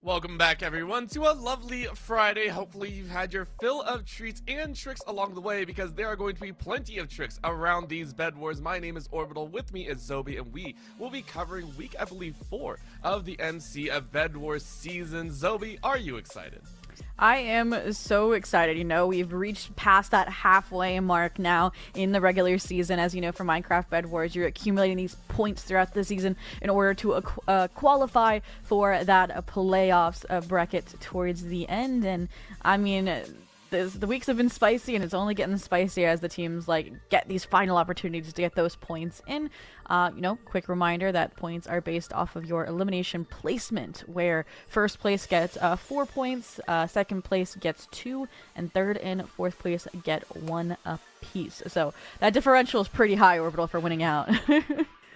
Welcome back, everyone, to a lovely Friday. Hopefully, you've had your fill of treats and tricks along the way, because there are going to be plenty of tricks around these Bed Wars. My name is Orbital, with me is Zobi, and we will be covering week, I believe, 4 of the MC of Bed Wars season. Zobi, are you excited? I am so excited. We've reached past that halfway mark now in the regular season. As you know, for Minecraft Bed Wars, you're accumulating these points throughout the season in order to qualify for that playoffs bracket towards the end. And I mean, the weeks have been spicy, and it's only getting spicier as the teams get these final opportunities to get those points in. Quick reminder that points are based off of your elimination placement, where first place gets 4 points, second place gets 2, and third and fourth place get 1 apiece. So that differential is pretty high, Orbital, for winning out.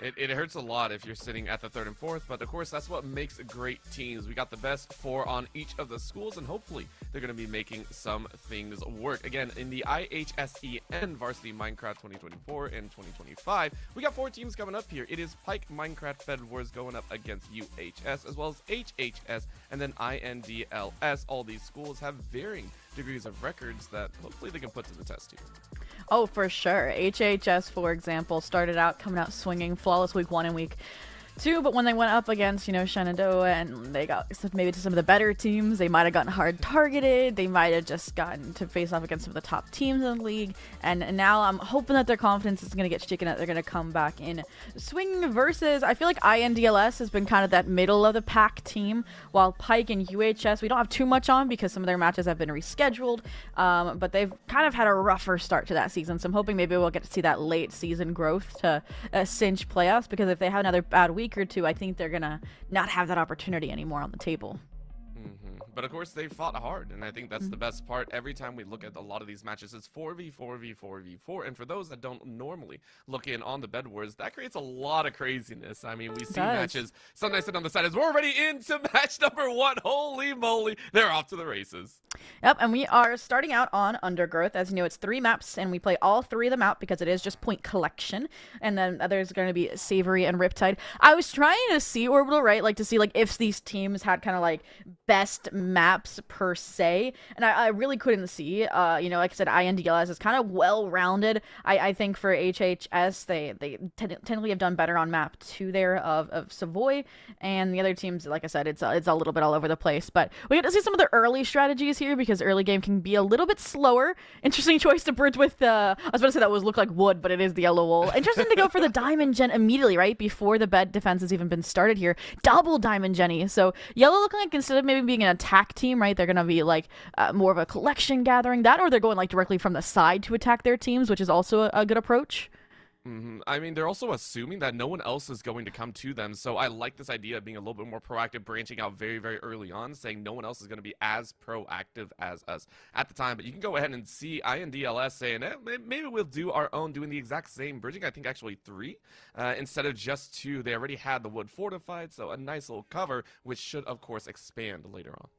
It hurts a lot if you're sitting at the 3rd and 4th, but of course that's what makes great teams. We got the best 4 on each of the schools, and hopefully they're going to be making some things work. Again, in the IHSEN Varsity Minecraft 2024 and 2025, we got 4 teams coming up here. It is Pike Minecraft Bed Wars going up against UHS, as well as HHS, and then INDLS. All these schools have varying degrees of records that hopefully they can put to the test here. Oh, for sure. HHS, for example, started out coming out swinging flawless week 1 and week 2, but when they went up against, Shenandoah, and they got maybe to some of the better teams, they might have gotten hard targeted, they might have just gotten to face off against some of the top teams in the league, and now I'm hoping that their confidence is going to get shaken, that they're going to come back in swing versus, I feel like INDLS has been kind of that middle of the pack team, while Pike and UHS, we don't have too much on because some of their matches have been rescheduled, but they've kind of had a rougher start to that season, so I'm hoping maybe we'll get to see that late season growth to cinch playoffs, because if they have another bad week or two, I think they're gonna not have that opportunity anymore on the table. But of course, they fought hard, and I think that's the best part. Every time we look at a lot of these matches, it's 4v4v4v4, and for those that don't normally look in on the Bed Wars, that creates a lot of craziness. I mean, we see matches. Something I said on the side is we're already into match number 1. Holy moly, they're off to the races. Yep, and we are starting out on Undergrowth. As you know, it's 3 maps, and we play all 3 of them out because it is just point collection. And then there's going to be Savory and Riptide. I was trying to see, Orbital, right? To see if these teams had kind of best maps per se, and I really couldn't see. Like I said, INDLS is kind of well-rounded. I think for HHS, they technically have done better on map 2 there of Savoy, and the other teams, like I said, it's a little bit all over the place. But we get to see some of the early strategies here, because early game can be a little bit slower. Interesting choice to bridge with I was about to say that look like wood, but it is the yellow wool. Interesting to go for the diamond gen immediately, right before the bed defense has even been started here. Double diamond Jenny. So yellow looking like, instead of maybe being an attack team, right, they're gonna be more of a collection gathering, that, or they're going directly from the side to attack their teams, which is also a good approach. I mean, they're also assuming that no one else is going to come to them, so I like this idea of being a little bit more proactive, branching out very, very early on, saying no one else is going to be as proactive as us at the time. But you can go ahead and see INDLS saying, maybe we'll do our own, doing the exact same bridging, I think actually 3, instead of just 2. They already had the wood fortified, so a nice little cover, which should, of course, expand later on.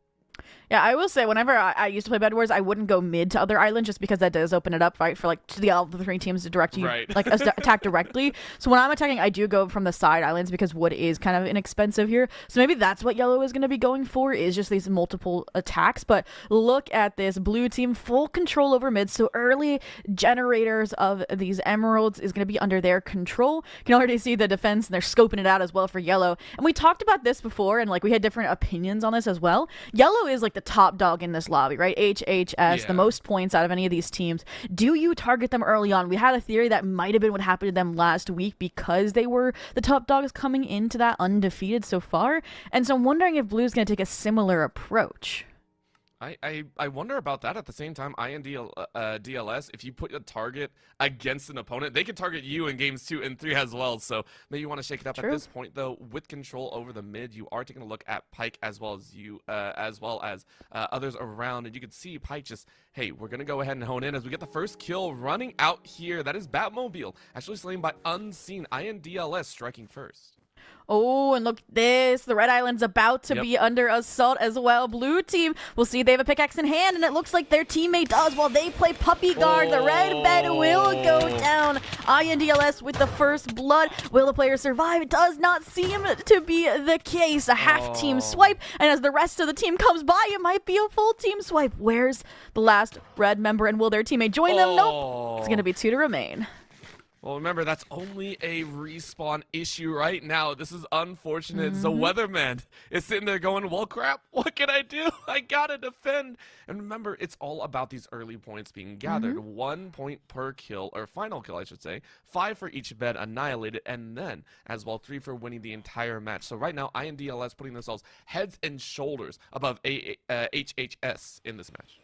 Yeah, I will say, whenever I used to play Bed Wars, I wouldn't go mid to other islands, just because that does open it up, right, for all the 3 teams to direct you, right. Attack directly. So when I'm attacking, I do go from the side islands, because wood is kind of inexpensive here. So maybe that's what yellow is going to be going for, is just these multiple attacks. But look at this blue team, full control over mid. So early generators of these emeralds is going to be under their control. You can already see the defense, and they're scoping it out as well for yellow. And we talked about this before, and we had different opinions on this as well. Yellow is the top dog in this lobby, right? HHS, the most points out of any of these teams. Do you target them early on? We had a theory that might have been what happened to them last week, because they were the top dogs coming into that undefeated so far. And so I'm wondering if Blue's going to take a similar approach. I wonder about that. At the same time, DLS, if you put a target against an opponent, they can target you in games 2 and 3 as well. So maybe you want to shake it up. True. At this point, though, with control over the mid, you are taking a look at Pike as well as others around, and you can see Pike just, hey, we're gonna go ahead and hone in as we get the first kill running out here. That is Batmobile, actually slain by Unseen. INDLS striking first. Oh, and look this. The Red Island's about to be under assault as well. Blue team, we'll see they have a pickaxe in hand, and it looks like their teammate does while they play puppy guard. The red bed will go down. INDLS with the first blood. Will the player survive? It does not seem to be the case. A half team swipe, and as the rest of the team comes by, it might be a full team swipe. Where's the last red member, and will their teammate join them? Nope. It's going to be 2 to remain. Well, remember, that's only a respawn issue right now. This is unfortunate. So Weatherman is sitting there going, well, crap, what can I do? I gotta defend. And remember, it's all about these early points being gathered. 1 point per kill, or final kill, I should say. 5 for each bed annihilated, and then, as well, 3 for winning the entire match. So right now, INDLS putting themselves heads and shoulders above HHS in this match.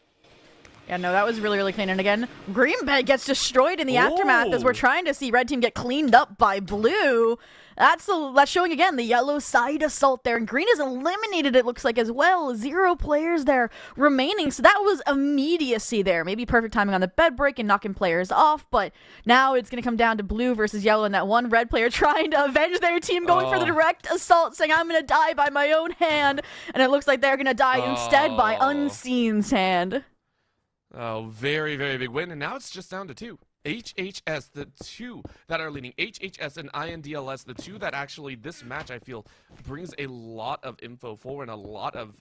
Yeah, no, that was really, really clean. And again, green bed gets destroyed in the aftermath as we're trying to see red team get cleaned up by blue. That's showing again the yellow side assault there. And green is eliminated, it looks like, as well. 0 players there remaining. So that was immediacy there. Maybe perfect timing on the bed break and knocking players off. But now it's going to come down to blue versus yellow. And that one red player trying to avenge their team, going for the direct assault, saying, I'm going to die by my own hand. And it looks like they're going to die instead by Unseen's hand. Oh, very, very big win. And now it's just down to 2. HHS, the 2 that are leading. HHS and INDLS, the 2 that actually this match, I feel, brings a lot of info forward and a lot of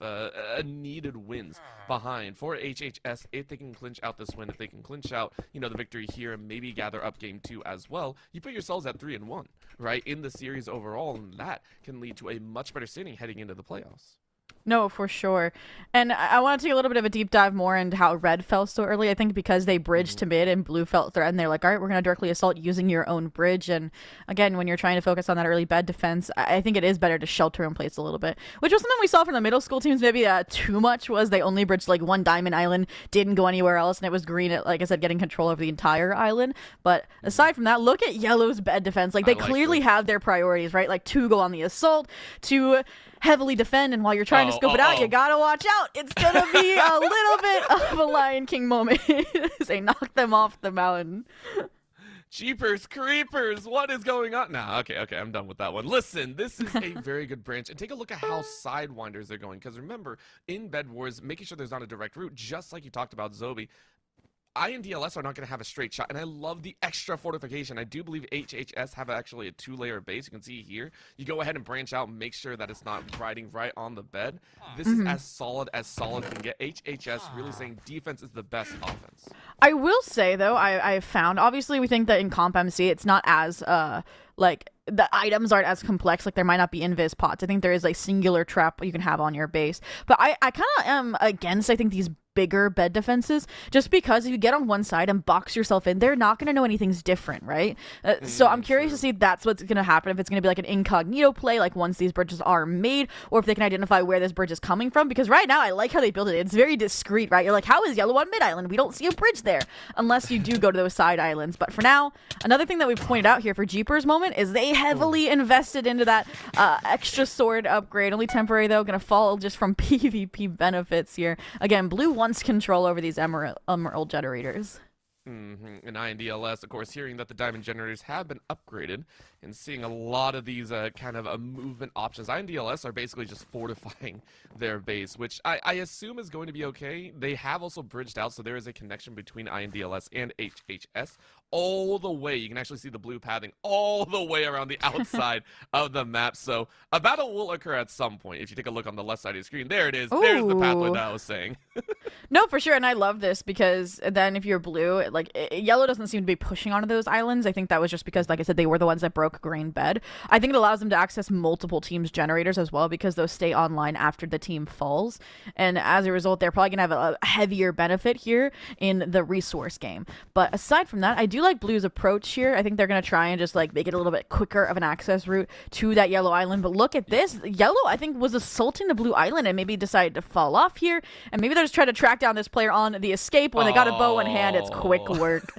needed wins behind. For HHS, if they can clinch out this win, if they can clinch out, the victory here and maybe gather up game 2 as well, you put yourselves at 3-1, right, in the series overall, and that can lead to a much better standing heading into the playoffs. No, for sure. And I want to take a little bit of a deep dive more into how red fell so early. I think because they bridged to mid and blue felt threatened, they're like, all right, we're going to directly assault using your own bridge. And again, when you're trying to focus on that early bed defense, I think it is better to shelter in place a little bit, which was something we saw from the middle school teams. Maybe too much was they only bridged like one diamond island, didn't go anywhere else, and it was green at, like I said, getting control over the entire island. But aside from that, look at yellow's bed defense. Like they clearly have their priorities, right? Like 2 go on the assault, 2 heavily defend, and while you're trying to scope it out, you gotta watch out. It's gonna be a little bit of a Lion King moment as they knock them off the mountain. Jeepers creepers, what is going on? Nah, okay, I'm done with that one. Listen, this is a very good branch, and take a look at how sidewinders they're going, because remember, in BedWars, making sure there's not a direct route, just like you talked about, Zobi, INDLS are not going to have a straight shot, and I love the extra fortification. I do believe HHS have actually a 2-layer base. You can see here. You go ahead and branch out and make sure that it's not riding right on the bed. This is as solid can get. HHS really saying defense is the best offense. I will say, though, I've found, obviously we think that in Comp MC it's not as, like, the items aren't as complex. Like, there might not be invis pots. I think there is a singular trap you can have on your base. But I kind of am against, I think, these bigger bed defenses, just because if you get on one side and box yourself in, they're not going to know anything's different, right? So I'm curious to see if that's what's going to happen, if it's going to be like an incognito play, like once these bridges are made, or if they can identify where this bridge is coming from. Because right now, I like how they built it. It's very discreet, right? You're like, how is yellow on mid island? We don't see a bridge there, unless you do go to those side islands. But for now, another thing that we've pointed out here for Jeepers moment is they heavily invested into that extra sword upgrade. Only temporary, though, going to fall just from PvP benefits here. Again, blue wants control over these emerald generators. And INDLS, of course, hearing that the diamond generators have been upgraded and seeing a lot of these kind of movement options. INDLS are basically just fortifying their base, which I assume is going to be okay. They have also bridged out, so there is a connection between INDLS and HHS all the way. You can actually see the blue pathing all the way around the outside of the map. So a battle will occur at some point. If you take a look on the left side of the screen, there it is. Ooh. There's the pathway that I was saying. No, for sure. And I love this because then if you're blue, like yellow doesn't seem to be pushing onto those islands. I think that was just because, like I said, they were the ones that broke green bed. I think it allows them to access multiple teams' generators as well, because those stay online after the team falls. And as a result, they're probably going to have a heavier benefit here in the resource game. But aside from that, I do like blue's approach here. I think they're going to try and just like make it a little bit quicker of an access route to that yellow island. But look at this. Yellow, I think, was assaulting the blue island and maybe decided to fall off here. And maybe they're just trying to track down this player on the escape. When they got a bow in hand, it's quick work.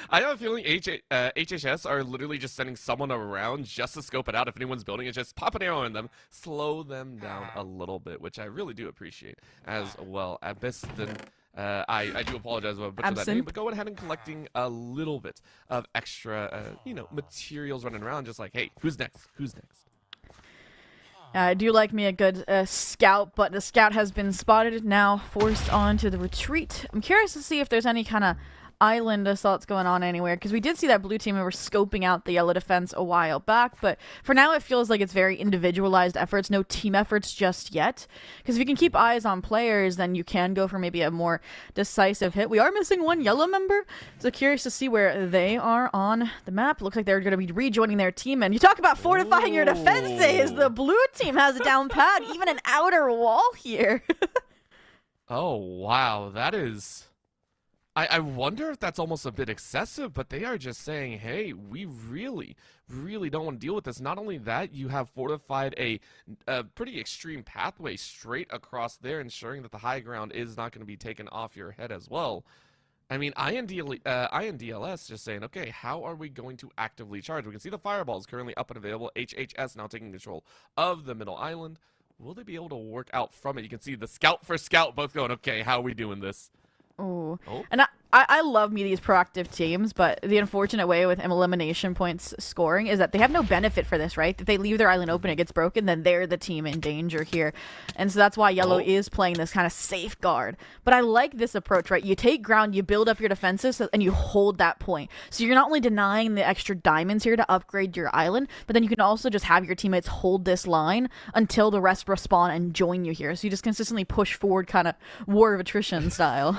I have a feeling HHS are literally just sending someone around just to scope it out. If anyone's building it, just pop an arrow in them, slow them down a little bit, which I really do appreciate as well. Abyss then I do apologize if I butchered that name, but going ahead and collecting a little bit of extra, materials running around, just like, hey, who's next? Who's next? I do like me a good scout, but the scout has been spotted, now forced onto the retreat. I'm curious to see if there's any kind of island assaults going on anywhere, because we did see that blue team were scoping out the yellow defense a while back, but for now it feels like it's very individualized efforts, no team efforts just yet, because if you can keep eyes on players, then you can go for maybe a more decisive hit. We are missing one yellow member, so curious to see where they are on the map. Looks like they're going to be rejoining their team, and you talk about fortifying your defenses, the blue team has it down pat, even an outer wall here. Oh, wow, that is... I wonder if that's almost a bit excessive, but they are just saying, hey, we really, really don't want to deal with this. Not only that, you have fortified a pretty extreme pathway straight across there, ensuring that the high ground is not going to be taken off your head as well. I mean, INDLS just saying, okay, how are we going to actively charge? We can see the fireballs currently up and available. HHS now taking control of the middle island. Will they be able to work out from it? You can see the scout for scout both going, okay, how are we doing this? Ooh. Oh. And I love me these proactive teams, but the unfortunate way with elimination points scoring is that they have no benefit for this, right? If they leave their island open, it gets broken, then they're the team in danger here. And so that's why yellow is playing this kind of safeguard. But I like this approach, right? You take ground, you build up your defenses, and you hold that point. So you're not only denying the extra diamonds here to upgrade your island, but then you can also just have your teammates hold this line until the rest respawn and join you here. So you just consistently push forward, kind of war of attrition style.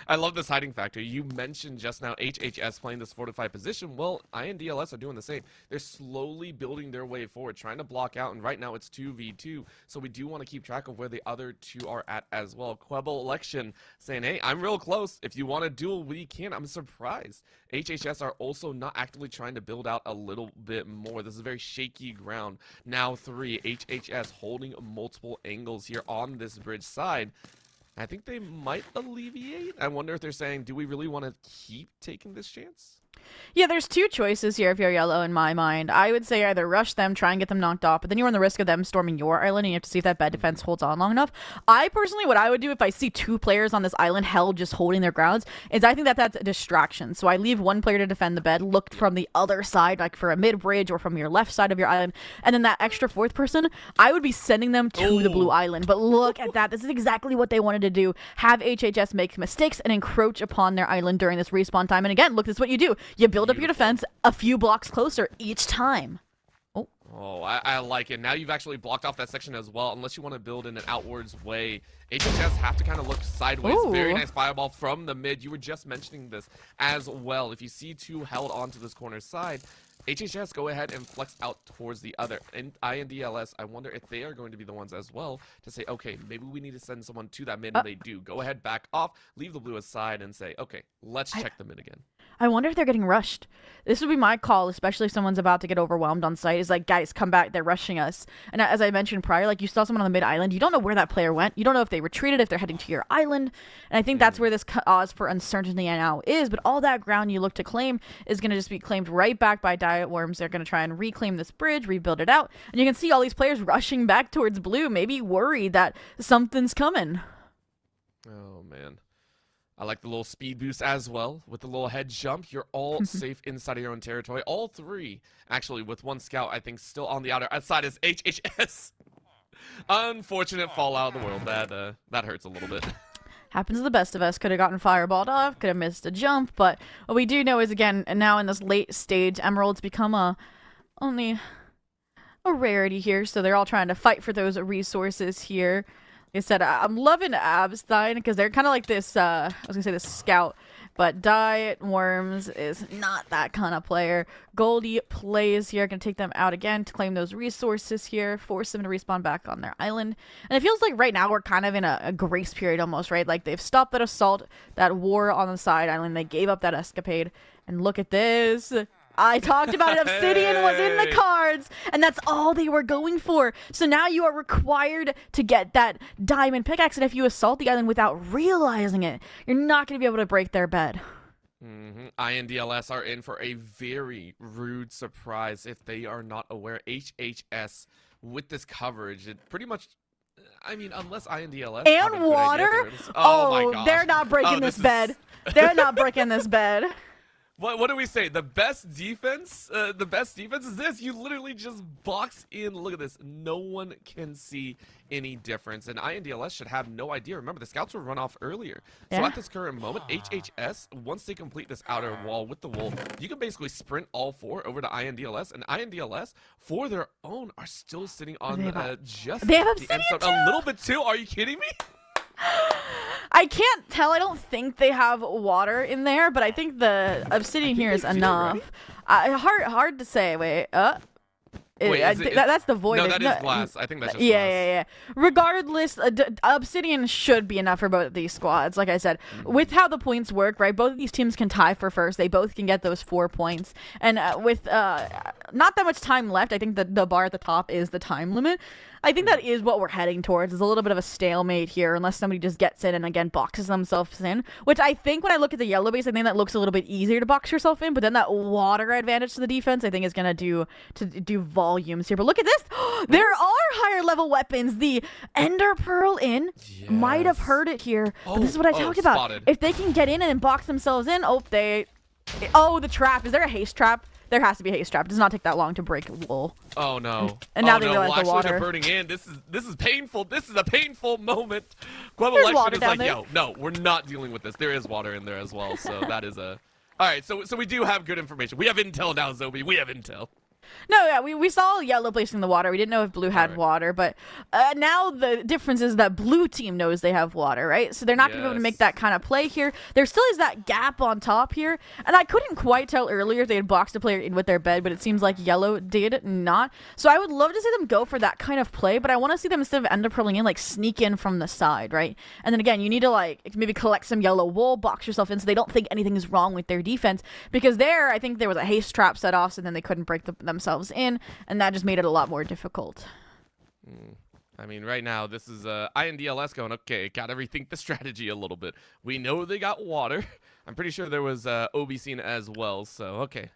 I love this hiding factor. You mentioned just now HHS playing this fortified position. Well, INDLS are doing the same. They're slowly building their way forward, trying to block out, and right now it's 2v2, so we do want to keep track of where the other two are at as well. Quebble Election saying, hey, I'm real close. If you want to duel, we can. I'm surprised. HHS are also not actively trying to build out a little bit more. This is very shaky ground. Now 3, HHS holding multiple angles here on this bridge side. I think they might alleviate. I wonder if they're saying, do we really want to keep taking this chance? Yeah, there's two choices here if you're yellow in my mind. I would say either rush them, try and get them knocked off, but then you run the risk of them storming your island, and you have to see if that bed defense holds on long enough. I personally, what I would do if I see two players on this island held just holding their grounds, is I think that that's a distraction. So I leave one player to defend the bed, look from the other side, like for a mid-bridge or from your left side of your island, and then that extra fourth person, I would be sending them to the blue island. But look at that. This is exactly what they wanted to do. Have HHS make mistakes and encroach upon their island during this respawn time. And again, look, this is what you do. You build up your defense a few blocks closer each time. Oh, I like it. Now you've actually blocked off that section as well, unless you want to build in an outwards way. HHS have to kind of look sideways. Ooh. Very nice fireball from the mid. You were just mentioning this as well. If you see two held onto this corner side, HHS go ahead and flex out towards the other. And INDLS, I wonder if they are going to be the ones as well to say, okay, maybe we need to send someone to that mid, and they do. Go ahead, back off, leave the blue aside, and say, okay, let's check the mid again. I wonder if they're getting rushed. This would be my call, especially if someone's about to get overwhelmed on site. Is like, guys, come back. They're rushing us. And as I mentioned prior, like you saw someone on the mid island. You don't know where that player went. You don't know if they retreated, if they're heading to your island. And I think that's where this cause for uncertainty now is. But all that ground you look to claim is going to just be claimed right back by diet worms. They're going to try and reclaim this bridge, rebuild it out. And you can see all these players rushing back towards blue, maybe worried that something's coming. Oh, man. I like the little speed boost as well. With the little head jump, you're all safe inside of your own territory. All three, actually, with one scout, I think, still on the outside is HHS. Unfortunate fallout of the world. That hurts a little bit. Happens to the best of us. Could have gotten fireballed off, could have missed a jump, but what we do know is, again, now in this late stage, emeralds become only a rarity here, so they're all trying to fight for those resources here. Like I said, I'm loving Abstein because they're kind of like this, I was going to say this scout, but Diet Worms is not that kind of player. Goldie plays here, going to take them out again to claim those resources here, force them to respawn back on their island. And it feels like right now we're kind of in a grace period almost, right? Like they've stopped that assault, that war on the side island. They gave up that escapade. And look at this. I talked about it. Obsidian was in the cards, and that's all they were going for. So now you are required to get that diamond pickaxe, and if you assault the island without realizing it, you're not going to be able to break their bed. INDLS are in for a very rude surprise if they are not aware. HHS, with this coverage, it pretty much I mean, unless INDLS have a And good water? idea, they're Oh, my gosh. they're not breaking this bed. They're not breaking this bed. What do we say? The best defense? The best defense is this. You literally just box in. Look at this. No one can see any difference. And INDLS should have no idea. Remember, the scouts were run off earlier. So Yeah. at this current moment, HHS, once they complete this outer wall with the wolf, you can basically sprint all four over to INDLS. And INDLS, for their own, are still sitting on just they have the end zone. A little bit too. Are you kidding me? I can't tell. I don't think they have water in there, but I think the obsidian here is enough. Hard to say. Wait, Wait, that's the void. No, that is glass. I think that's just glass. Yeah. Regardless, obsidian should be enough for both of these squads. Like I said, with how the points work, right? Both of these teams can tie for first. They both can get those 4 points, and with not that much time left, I think that the bar at the top is the time limit. I think that is what we're heading towards. Is a little bit of a stalemate here, unless somebody just gets in and again boxes themselves in. Which I think when I look at the yellow base, I think that looks a little bit easier to box yourself in. But then that water advantage to the defense, I think, is gonna do volumes here. But look at this. There are higher level weapons. The Ender Pearl in might have heard it here. But this is what I talked about. Spotted. If they can get in and box themselves in, the trap. Is there a haste trap? There has to be a haste trap. It does not take that long to break wool. Oh no! And now they no. realize Well, the water. They're burning in. This is painful. This is a painful moment. There's Quebbelection water is down like, there. yo, no, we're not dealing with this. There is water in there as well. So that is a. All right. So we do have good information. We have intel now, Zobi. We have intel. No, yeah, we saw yellow placing the water. We didn't know if blue had water, but now the difference is that blue team knows they have water, right? So they're not going to be able to make that kind of play here. There still is that gap on top here, and I couldn't quite tell earlier if they had boxed a player in with their bed, but it seems like yellow did not. So I would love to see them go for that kind of play, but I want to see them, instead of ender pearling in, like sneak in from the side, right? And then again, you need to like maybe collect some yellow wool, box yourself in so they don't think anything is wrong with their defense, because there, I think there was a haste trap set off, so then they couldn't break themselves in, and that just made it a lot more difficult. I mean, right now, this is INDLS going, okay, gotta rethink the strategy a little bit. We know they got water. I'm pretty sure there was OB scene as well, so okay.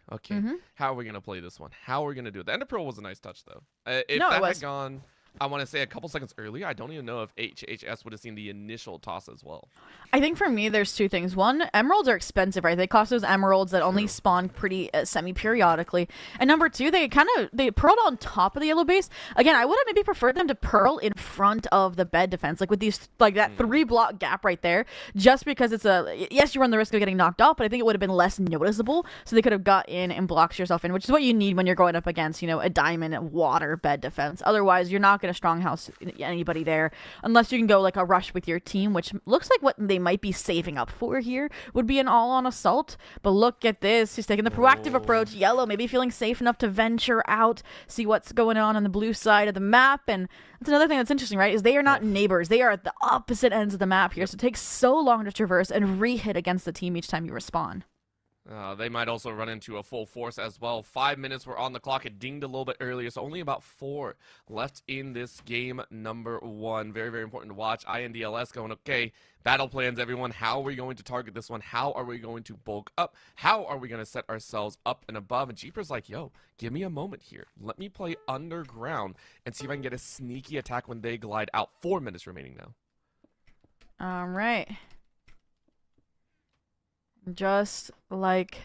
How are we going to play this one? How are we going to do it? The Ender Pearl was a nice touch, though. If that had gone, I want to say, a couple seconds earlier, I don't even know if HHS would have seen the initial toss as well. I think for me, there's two things. One, emeralds are expensive, right? They cost those emeralds that only spawn pretty semi-periodically. And number two, they pearled on top of the yellow base. Again, I would have maybe preferred them to pearl in front of the bed defense, like with these, like that 3-block gap right there, just because it's yes, you run the risk of getting knocked off, but I think it would have been less noticeable, so they could have got in and blocked yourself in, which is what you need when you're going up against, a diamond water bed defense. Otherwise, you're not going to stronghouse anybody there, unless you can go like a rush with your team, which looks like what they might be saving up for here would be an all-on assault. But look at this. He's taking the proactive approach. Yellow maybe feeling safe enough to venture out, see what's going on the blue side of the map. And that's another thing that's interesting, right, is they are not neighbors. They are at the opposite ends of the map here, so it takes so long to traverse and re-hit against the team each time you respawn. They might also run into a full force as well. 5 minutes were on the clock. It dinged a little bit earlier, so only about 4 left in this game number 1. Very, very important to watch. INDLS going, okay, battle plans, everyone. How are we going to target this one? How are we going to bulk up? How are we going to set ourselves up and above? And Jeeper's like, yo, give me a moment here. Let me play underground and see if I can get a sneaky attack when they glide out. 4 minutes remaining now. All right. Just like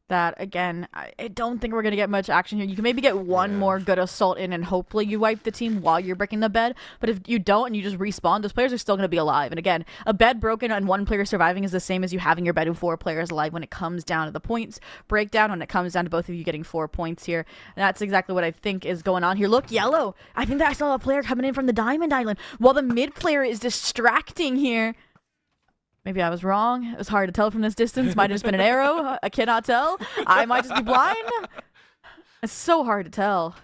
that. Again, I don't think we're going to get much action here. You can maybe get one more good assault in and hopefully you wipe the team while you're breaking the bed. But if you don't and you just respawn, those players are still going to be alive. And again, a bed broken and one player surviving is the same as you having your bed with 4 players alive when it comes down to the points breakdown, when it comes down to both of you getting 4 points here. And that's exactly what I think is going on here. Look, yellow. I think that I saw a player coming in from the diamond island while the mid player is distracting here. Maybe I was wrong. It was hard to tell from this distance. Might have just been an arrow. I cannot tell. I might just be blind. It's so hard to tell.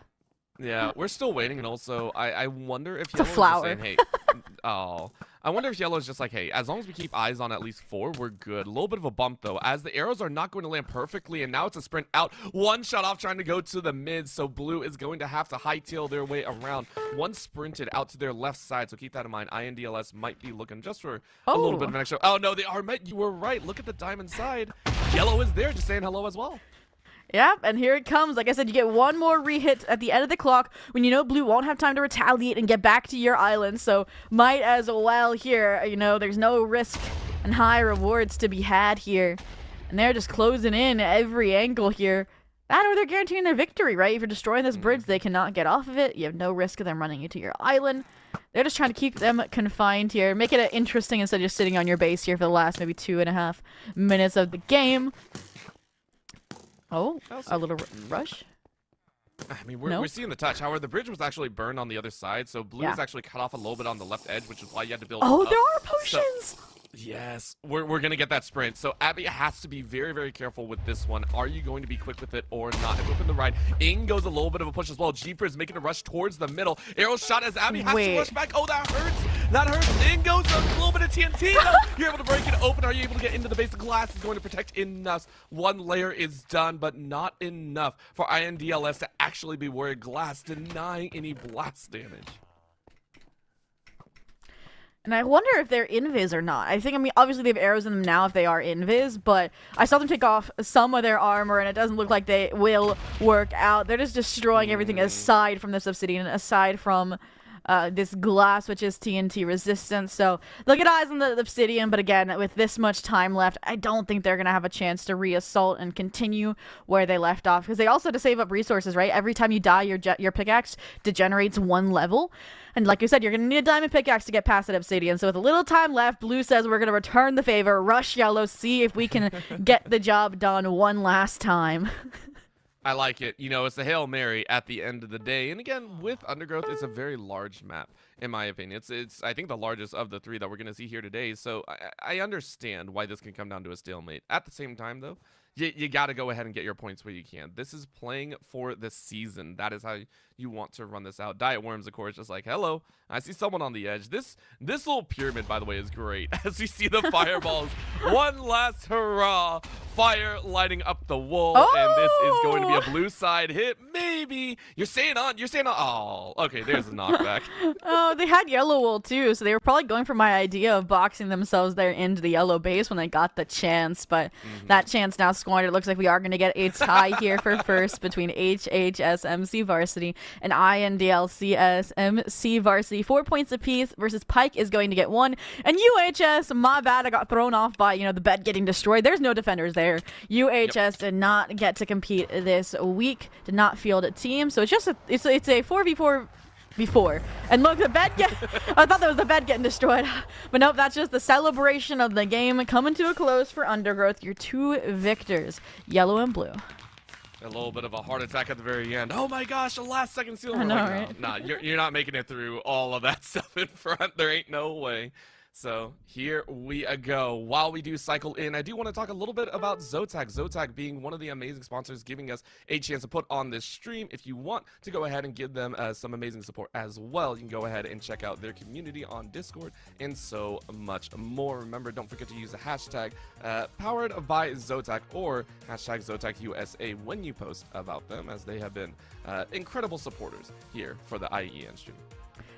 Yeah, we're still waiting, and also I wonder if it's a flower. Just saying, hey, I wonder if yellow's just like, hey, as long as we keep eyes on at least 4, we're good. A little bit of a bump though, as the arrows are not going to land perfectly, and now it's a sprint out. One shot off trying to go to the mid, so blue is going to have to hightail their way around. One sprinted out to their left side, so keep that in mind. INDLS might be looking just for a little bit of an extra. Oh no, they are met. You were right. Look at the diamond side. Yellow is there, just saying hello as well. Yep, and here it comes. Like I said, you get one more re-hit at the end of the clock when you know blue won't have time to retaliate and get back to your island. So might as well here, there's no risk and high rewards to be had here. And they're just closing in every angle here. That or they're guaranteeing their victory, right? If you're destroying this bridge, they cannot get off of it. You have no risk of them running into your island. They're just trying to keep them confined here. Make it interesting instead of just sitting on your base here for the last maybe 2.5 minutes of the game. Oh, a little rush. I mean, we're seeing the touch. However, the bridge was actually burned on the other side, so blue is actually cut off a little bit on the left edge, which is why you had to build Oh, up. there are potions! So, yes, we're going to get that sprint. So Abby has to be very, very careful with this one. Are you going to be quick with it or not? Whip in the right. In goes a little bit of a push as well. Jeeper is making a rush towards the middle. Arrow shot as Abby has to rush back. Oh, that hurts. That hurts. In goes a little bit of TNT. Though. You're able to break it open. Are you able to get into the base? The glass is going to protect enough. One layer is done, but not enough for INDLS to actually be worried. Glass denying any blast damage. And I wonder if they're invis or not. I mean, obviously they have arrows in them now if they are invis, but I saw them take off some of their armor, and it doesn't look like they will work out. They're just destroying everything aside from this obsidian, aside from this glass, which is TNT resistant. So they'll get eyes on the obsidian, but again, with this much time left, I don't think they're going to have a chance to re-assault and continue where they left off, because they also have to save up resources, right? Every time you die, your pickaxe degenerates 1 level. And like you said, you're going to need a diamond pickaxe to get past that obsidian. So with a little time left, blue says we're going to return the favor, rush yellow, see if we can get the job done one last time. I like it. It's a Hail Mary at the end of the day. And again, with Undergrowth, it's a very large map, in my opinion. It's I think, the largest of the 3 that we're going to see here today. So I understand why this can come down to a stalemate. At the same time, though, you got to go ahead and get your points where you can. This is playing for the season. That is how you want to run this out. Diet Worms, of course, just like, hello, I see someone on the edge. This little pyramid, by the way, is great. As we see the fireballs. One last hurrah. Fire lighting up the wall. Oh! And this is going to be a blue side hit. Maybe. You're saying on. Oh, okay, there's a knockback. Oh, they had yellow wool too, so they were probably going for my idea of boxing themselves there into the yellow base when they got the chance, but that chance now squandered. It looks like we are going to get a tie here for first between IHSMC Varsity and INDLCSMC Varsity. 4 points apiece versus Pike is going to get 1. And UHS, my bad, I got thrown off by, the bed getting destroyed. There's no defenders there. UHS did not get to compete this week, did not field a team, so it's just it's a 4v4 before. And look, the bed I thought that was the bed getting destroyed. But nope, that's just the celebration of the game coming to a close for Undergrowth. Your 2 victors, yellow and blue. A little bit of a heart attack at the very end. Oh my gosh, a last second seal. I know, right? Nah, you're not making it through all of that stuff in front. There ain't no way. So here we go. While we do cycle in, I do want to talk a little bit about Zotac. Zotac being one of the amazing sponsors, giving us a chance to put on this stream. If you want to go ahead and give them some amazing support as well, you can go ahead and check out their community on Discord and so much more. Remember, don't forget to use the hashtag powered by Zotac or hashtag ZotacUSA when you post about them, as they have been incredible supporters here for the IEN stream.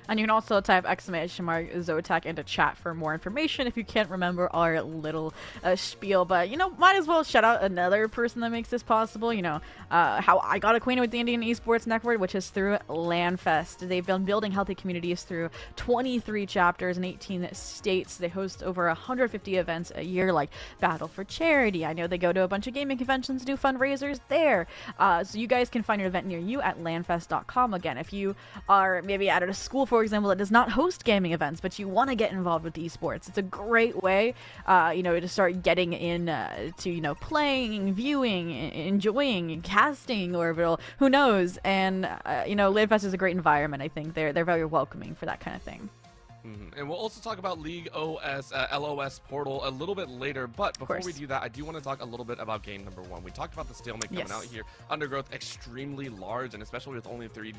And you can also type !Zotac into chat for more information if you can't remember our little spiel. But, might as well shout out another person that makes this possible. How I got acquainted with the Indian Esports Network, which is through LANFest. They've been building healthy communities through 23 chapters in 18 states. They host over 150 events a year, like Battle for Charity. I know they go to a bunch of gaming conventions, do fundraisers there. So you guys can find an event near you at lanfest.com. Again, if you are maybe at a school, for example, that does not host gaming events, but you want to get involved with esports, it's a great way, to start getting in to, playing, viewing, enjoying, casting, Orbital, who knows? And, LANFest is a great environment. I think they're very welcoming for that kind of thing. And we'll also talk about League OS, LOS portal a little bit later, but before we do that, I do want to talk a little bit about game number 1. We talked about the stalemate coming out here. Undergrowth extremely large, and especially with only three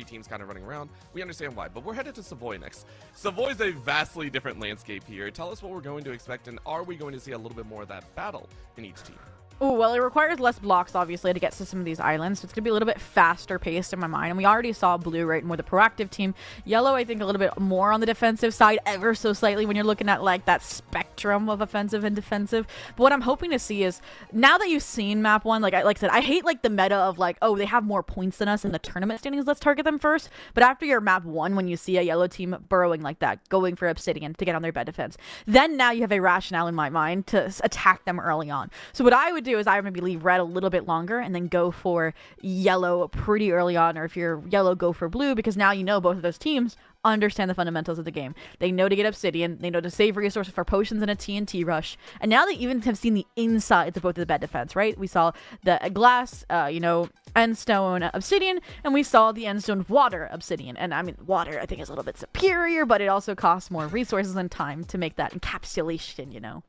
teams kind of running around, we understand why. But we're headed to Savoy next. Savoy is a vastly different landscape here. Tell us what we're going to expect, and are we going to see a little bit more of that battle in each team? Oh, well, it requires less blocks, obviously, to get to some of these islands. So it's going to be a little bit faster paced in my mind. And we already saw blue, right, more the proactive team. Yellow, I think, a little bit more on the defensive side, ever so slightly, when you're looking at, like, that spectrum of offensive and defensive. But what I'm hoping to see is, now that you've seen map 1, like I said, I hate, like, the meta of, like, oh, they have more points than us in the tournament standings, let's target them first. But after your map 1, when you see a yellow team burrowing like that, going for Obsidian to get on their bed defense, then now you have a rationale in my mind to attack them early on. So what I would do is I would maybe leave red a little bit longer and then go for yellow pretty early on, or if you're yellow, go for blue, because now you know both of those teams understand the fundamentals of the game. They know to get Obsidian, they know to save resources for potions and a TNT rush, and now they even have seen the insides of both of the bed defense, right? We saw the glass, endstone Obsidian, and we saw the endstone water Obsidian. And I mean, water I think is a little bit superior, but it also costs more resources and time to make that encapsulation, you know?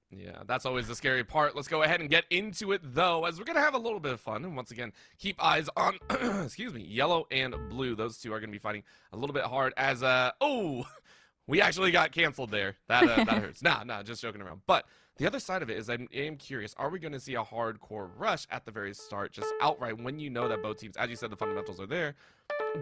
Yeah, that's always the scary part. Let's go ahead and get into it, though, as we're going to have a little bit of fun. And once again, keep eyes on, excuse me, yellow and blue. Those two are going to be fighting a little bit hard as, we actually got canceled there. That hurts. Nah, just joking around. But the other side of it is I am curious, are we going to see a hardcore rush at the very start, just outright, when you know that both teams, as you said, the fundamentals are there?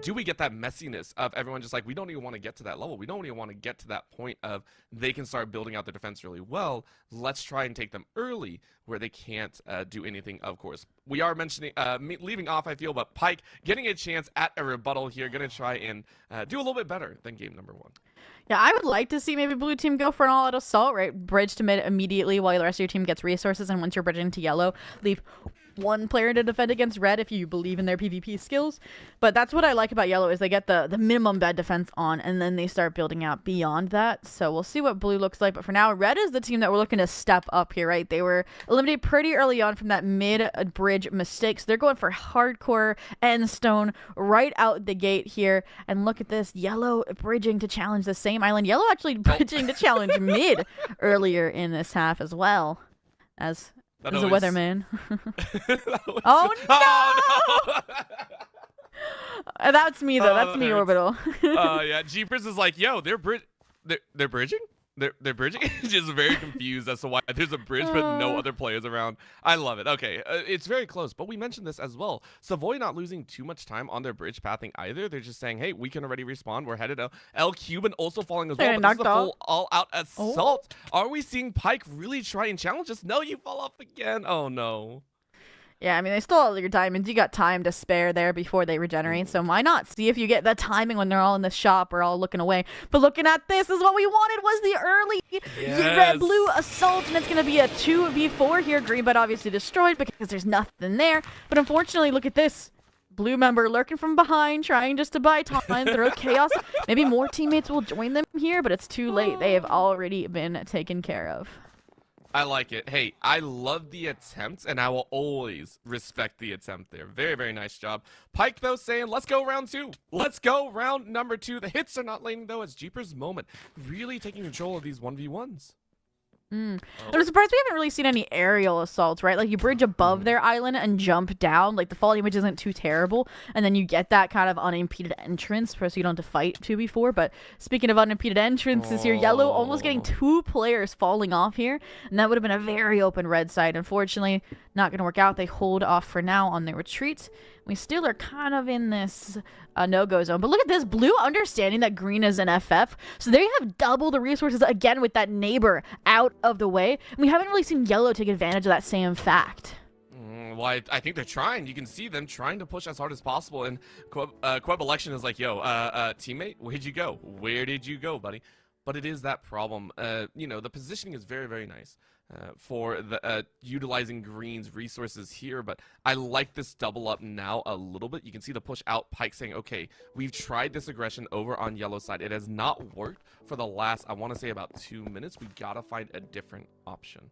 Do we get that messiness of everyone just like, we don't even want to get to that level. We don't even want to get to that point of they can start building out their defense really well. Let's try and take them early where they can't do anything, of course. We are mentioning, leaving off, I feel, but Pyke getting a chance at a rebuttal here. Going to try and do a little bit better than game number 1. Yeah, I would like to see maybe blue team go for an all-out assault, right? Bridge to mid immediately while the rest of your team gets resources, and once you're bridging to yellow, leave one player to defend against red if you believe in their PvP skills. But that's what I like about yellow is they get the minimum bed defense on, and then they start building out beyond that. So we'll see what blue looks like. But for now, red is the team that we're looking to step up here, right? They were eliminated pretty early on from that mid-bridge mistake. So they're going for hardcore endstone right out the gate here. And look at this, yellow bridging to challenge the same island. Yellow actually bridging to challenge mid earlier in this half as well as a weatherman. Oh no! That's me though. That's me, Orbital. Yeah, Jeepers is like, yo, they're bridging? They're bridging? Just very confused as to why there's a bridge but no other players around. I love it. Okay, it's very close, but we mentioned this as well. Savoy not losing too much time on their bridge pathing either. They're just saying, hey, we can already respawn. We're headed out. L Cuban also falling as well, but this is a full all-out assault. Oh. Are we seeing Pyke really try and challenge us? No, you fall off again. Oh, no. Yeah, I mean, they stole all your diamonds. You got time to spare there before they regenerate, so why not? See if you get the timing when they're all in the shop or all looking away. But looking at this is what we wanted, was the early red-blue assault, and it's going to be a 2v4 here. Green but obviously destroyed because there's nothing there. But unfortunately, look at this. Blue member lurking from behind, trying just to buy time, throw chaos. Maybe more teammates will join them here, but it's too late. They have already been taken care of. I like it. Hey, I love the attempt, and I will always respect the attempt there. Very, very nice job. Pyke, though, saying, let's go round 2. Let's go round number 2. The hits are not landing, though, as Jeepers' moment really taking control of these 1v1s. I'm surprised we haven't really seen any aerial assaults, right? Like, you bridge above their island and jump down. Like, the fall damage isn't too terrible. And then you get that kind of unimpeded entrance, so you don't have to fight 2v4. But speaking of unimpeded entrances here, yellow almost getting 2 players falling off here. And that would have been a very open red side. Unfortunately, not going to work out. They hold off for now on their retreat. We still are kind of in this no-go zone. But look at this. Blue understanding that green is an FF. So they have double the resources again with that neighbor out of the way. And we haven't really seen yellow take advantage of that same fact. Well, I think they're trying. You can see them trying to push as hard as possible. And Queb Election is like, yo, teammate, where'd you go? Where did you go, buddy? But it is that problem. You know, the positioning is very, very nice. For the utilizing green's resources here, but I like this double up now a little bit. You can see the push out. Pyke saying, okay, we've tried this aggression over on yellow side. It has not worked for the last, I want to say, about 2 minutes. We gotta find a different option.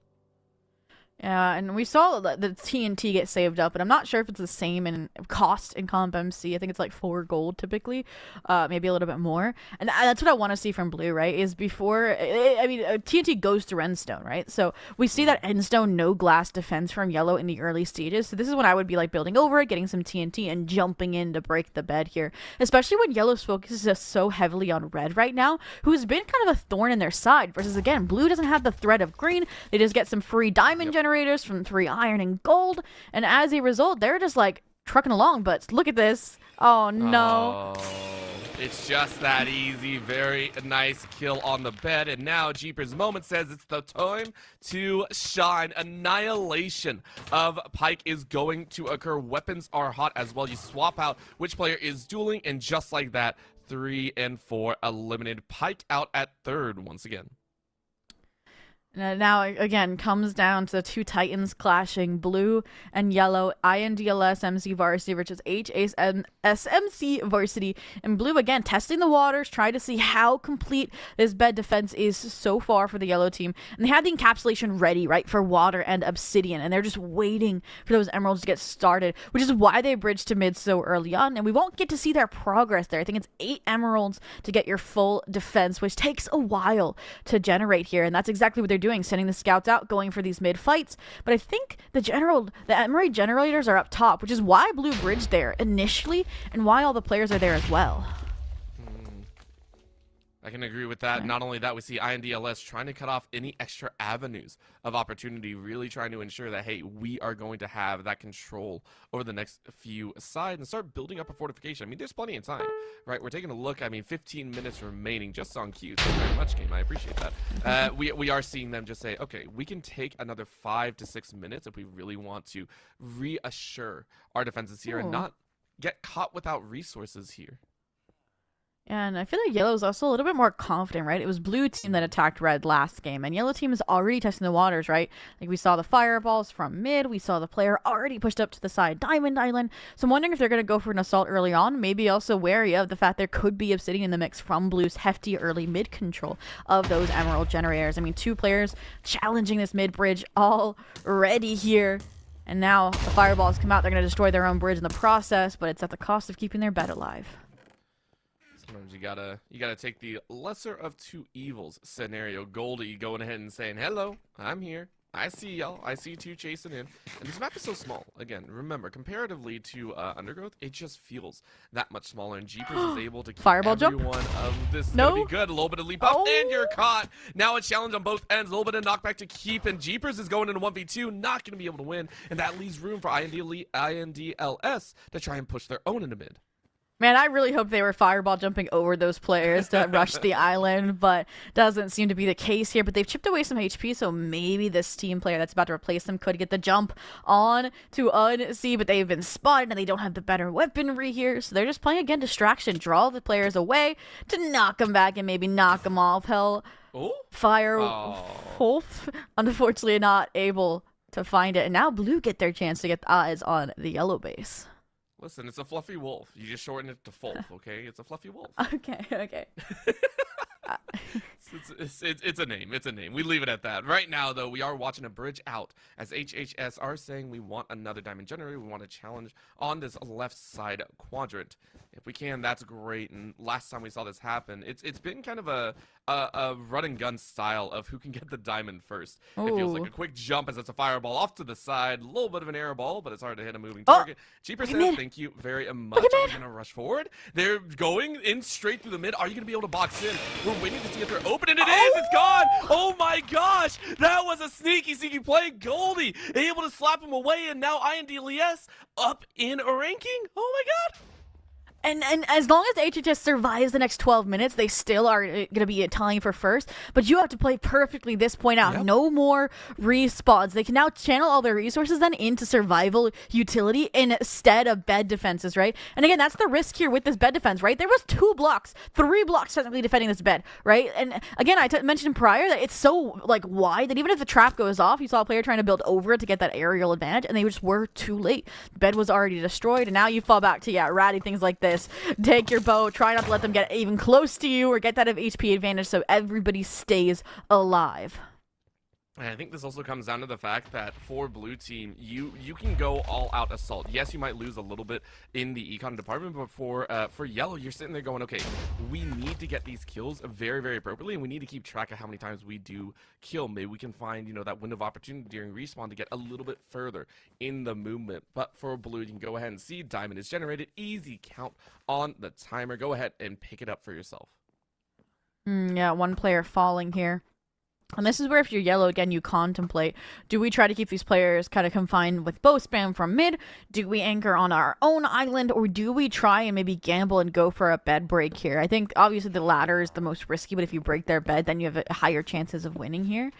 Yeah, and we saw the TNT get saved up, and I'm not sure if it's the same in cost in Comp MC. I think it's like 4 gold typically, maybe a little bit more. And that's what I want to see from blue, right? Is before, TNT goes through endstone, right? So we see that endstone no glass defense from yellow in the early stages. So this is when I would be like building over it, getting some TNT, and jumping in to break the bed here. Especially when yellow's focus is just so heavily on red right now, who's been kind of a thorn in their side. Versus again, blue doesn't have the threat of green. They just get some free diamond generation generators from 3 iron and gold, and as a result, they're just like trucking along. But look at this. Oh no. Oh, it's just that easy. Very nice kill on the bed. And now Jeepers Moment says it's the time to shine. Annihilation of Pike is going to occur. Weapons are hot as well. You swap out which player is dueling, and just like that, 3 and 4 eliminated. Pike out at third once again. Now, again, comes down to 2 Titans clashing, blue and yellow, INDLS MC Varsity versus IHSEN SMC Varsity. And blue, again, testing the waters, trying to see how complete this bed defense is so far for the yellow team. And they have the encapsulation ready, right, for water and obsidian. And they're just waiting for those emeralds to get started, which is why they bridged to mid so early on. And we won't get to see their progress there. I think it's 8 emeralds to get your full defense, which takes a while to generate here. And that's exactly what they're doing, sending the scouts out, going for these mid fights. But I think the emerald generators are up top, which is why blue bridged there initially and why all the players are there as well. I can agree with that. Not only that, we see INDLS trying to cut off any extra avenues of opportunity, really trying to ensure that, hey, we are going to have that control over the next few sides and start building up a fortification. I mean, there's plenty of time, right? We're taking a look. I mean, 15 minutes remaining just on cue. Thank you very much, game. I appreciate that. We are seeing them just say, okay, we can take another 5 to 6 minutes if we really want to reassure our defenses here and not get caught without resources here. And I feel like yellow is also a little bit more confident, right? It was blue team that attacked red last game, and yellow team is already testing the waters, right? Like we saw the fireballs from mid, we saw the player already pushed up to the side Diamond Island. So I'm wondering if they're going to go for an assault early on, maybe also wary of the fact there could be obsidian in the mix from blue's hefty early mid control of those emerald generators. I mean, 2 players challenging this mid bridge already here. And now the fireballs come out, they're going to destroy their own bridge in the process, but it's at the cost of keeping their bed alive. Sometimes you gotta take the lesser of 2 evils scenario. Goldie going ahead and saying, hello, I'm here. I see y'all. I see 2 chasing in. And this map is so small. Again, remember, comparatively to Undergrowth, it just feels that much smaller. And Jeepers is able to keep Fireball everyone jump? of this. No. Gonna be good. A little bit of leap up, and you're caught. Now a challenge on both ends. A little bit of knockback to keep, and Jeepers is going into 1v2, not gonna be able to win. And that leaves room for INDLS to try and push their own into mid. Man, I really hope they were fireball jumping over those players to rush the island, but doesn't seem to be the case here. But they've chipped away some HP, so maybe this team player that's about to replace them could get the jump on to Unsee, but they've been spotted and they don't have the better weaponry here. So they're just playing, again, distraction. Draw the players away to knock them back and maybe knock them off. Hell, Wolf, unfortunately not able to find it. And now blue get their chance to get eyes on the yellow base. Listen, it's a fluffy wolf. You just shorten it to Fulf, okay? It's a fluffy wolf. Okay. It's a name. It's a name. We leave it at that. Right now, though, we are watching a bridge out as HHS are saying we want another diamond generator. We want a challenge on this left side quadrant. If we can, that's great. And last time we saw this happen, it's been kind of a run and gun style of who can get the diamond first. It feels like a quick jump as it's a fireball off to the side. A little bit of an air ball, but it's hard to hit a moving target. Jeepers says, thank you very much. Are we going to rush forward? They're going in straight through the mid. Are you going to be able to box in? We're waiting to see if they're open, and it is! It's gone! Oh my gosh! That was a sneaky play. Goldie able to slap him away, and now INDLS up in ranking. Oh my god! And as long as HHS survives the next 12 minutes, they still are going to be tying for first. But you have to play perfectly this point out. Yep. No more respawns. They can now channel all their resources then into survival utility instead of bed defenses, right? And again, that's the risk here with this bed defense, right? There was 3 blocks technically defending this bed, right? And again, I mentioned prior that it's so like wide that even if the trap goes off, you saw a player trying to build over it to get that aerial advantage, and they just were too late. Bed was already destroyed, and now you fall back to ratty things like this. Take your bow, try not to let them get even close to you or get that HP advantage so everybody stays alive. And I think this also comes down to the fact that for blue team, you can go all out assault. Yes, you might lose a little bit in the econ department, but for yellow, you're sitting there going, okay, we need to get these kills very, very appropriately, and we need to keep track of how many times we do kill. Maybe we can find, that window of opportunity during respawn to get a little bit further in the movement. But for blue, you can go ahead and see diamond is generated. Easy count on the timer. Go ahead and pick it up for yourself. Yeah, 1 player falling here. And this is where, if you're yellow, again, you contemplate, do we try to keep these players kind of confined with bow spam from mid? Do we anchor on our own island? Or do we try and maybe gamble and go for a bed break here? I think, obviously, the latter is the most risky, but if you break their bed, then you have higher chances of winning here.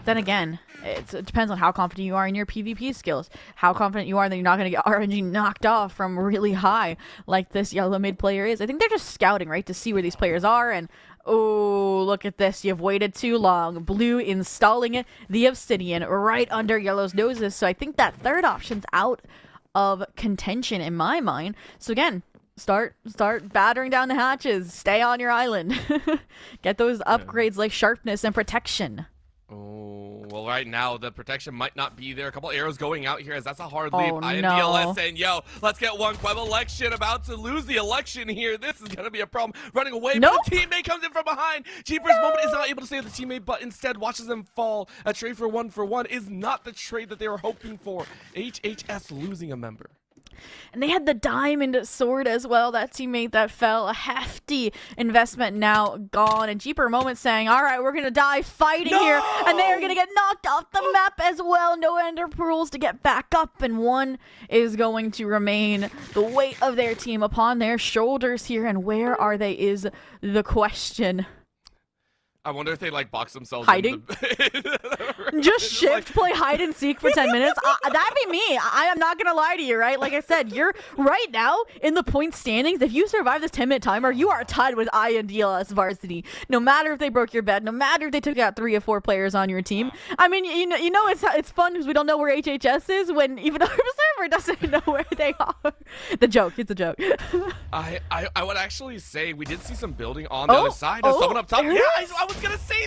Then again, it depends on how confident you are in your PvP skills. How confident you are that you're not going to get RNG knocked off from really high, like this yellow mid player is. I think they're just scouting, right, to see where these players are, and oh, look at this. You've waited too long. Blue installing the obsidian right under yellow's noses. So I think that third option's out of contention in my mind. So again, start battering down the hatches. Stay on your island. Get those upgrades like sharpness and protection. Oh, well, right now, the protection might not be there. A couple arrows going out here as that's a hard Oh, leap. no. INDLS saying, yo, let's get one Queb election. About to lose the election here. This is going to be a problem. Running away, Nope. but the teammate comes in from behind. Jeepers moment is not able to save the teammate, but instead watches them fall. A trade for one is not the trade that they were hoping for. HHS losing a member. And they had the diamond sword as well, that teammate that fell. A hefty investment now gone. And Jeeper Moment saying, all right, we're going to die fighting here. And they are going to get knocked off the map as well. No ender pearls to get back up. And one is going to remain. The weight of their team upon their shoulders here. And where are they is the question. I wonder if they like box themselves Hiding? Just It's shift, play hide and seek for 10 minutes. That'd be me. I am not gonna lie to you, right? Like I said, you're right now in the point standings. If you survive this 10-minute timer, you are tied with INDLS Varsity. No matter if they broke your bed, no matter if they took out 3 or 4 players on your team. I mean, you know it's fun because we don't know where HHS is when even our server doesn't know where they are. It's a joke. I would actually say we did see some building on the other side. There's someone up top. Yeah, I was gonna say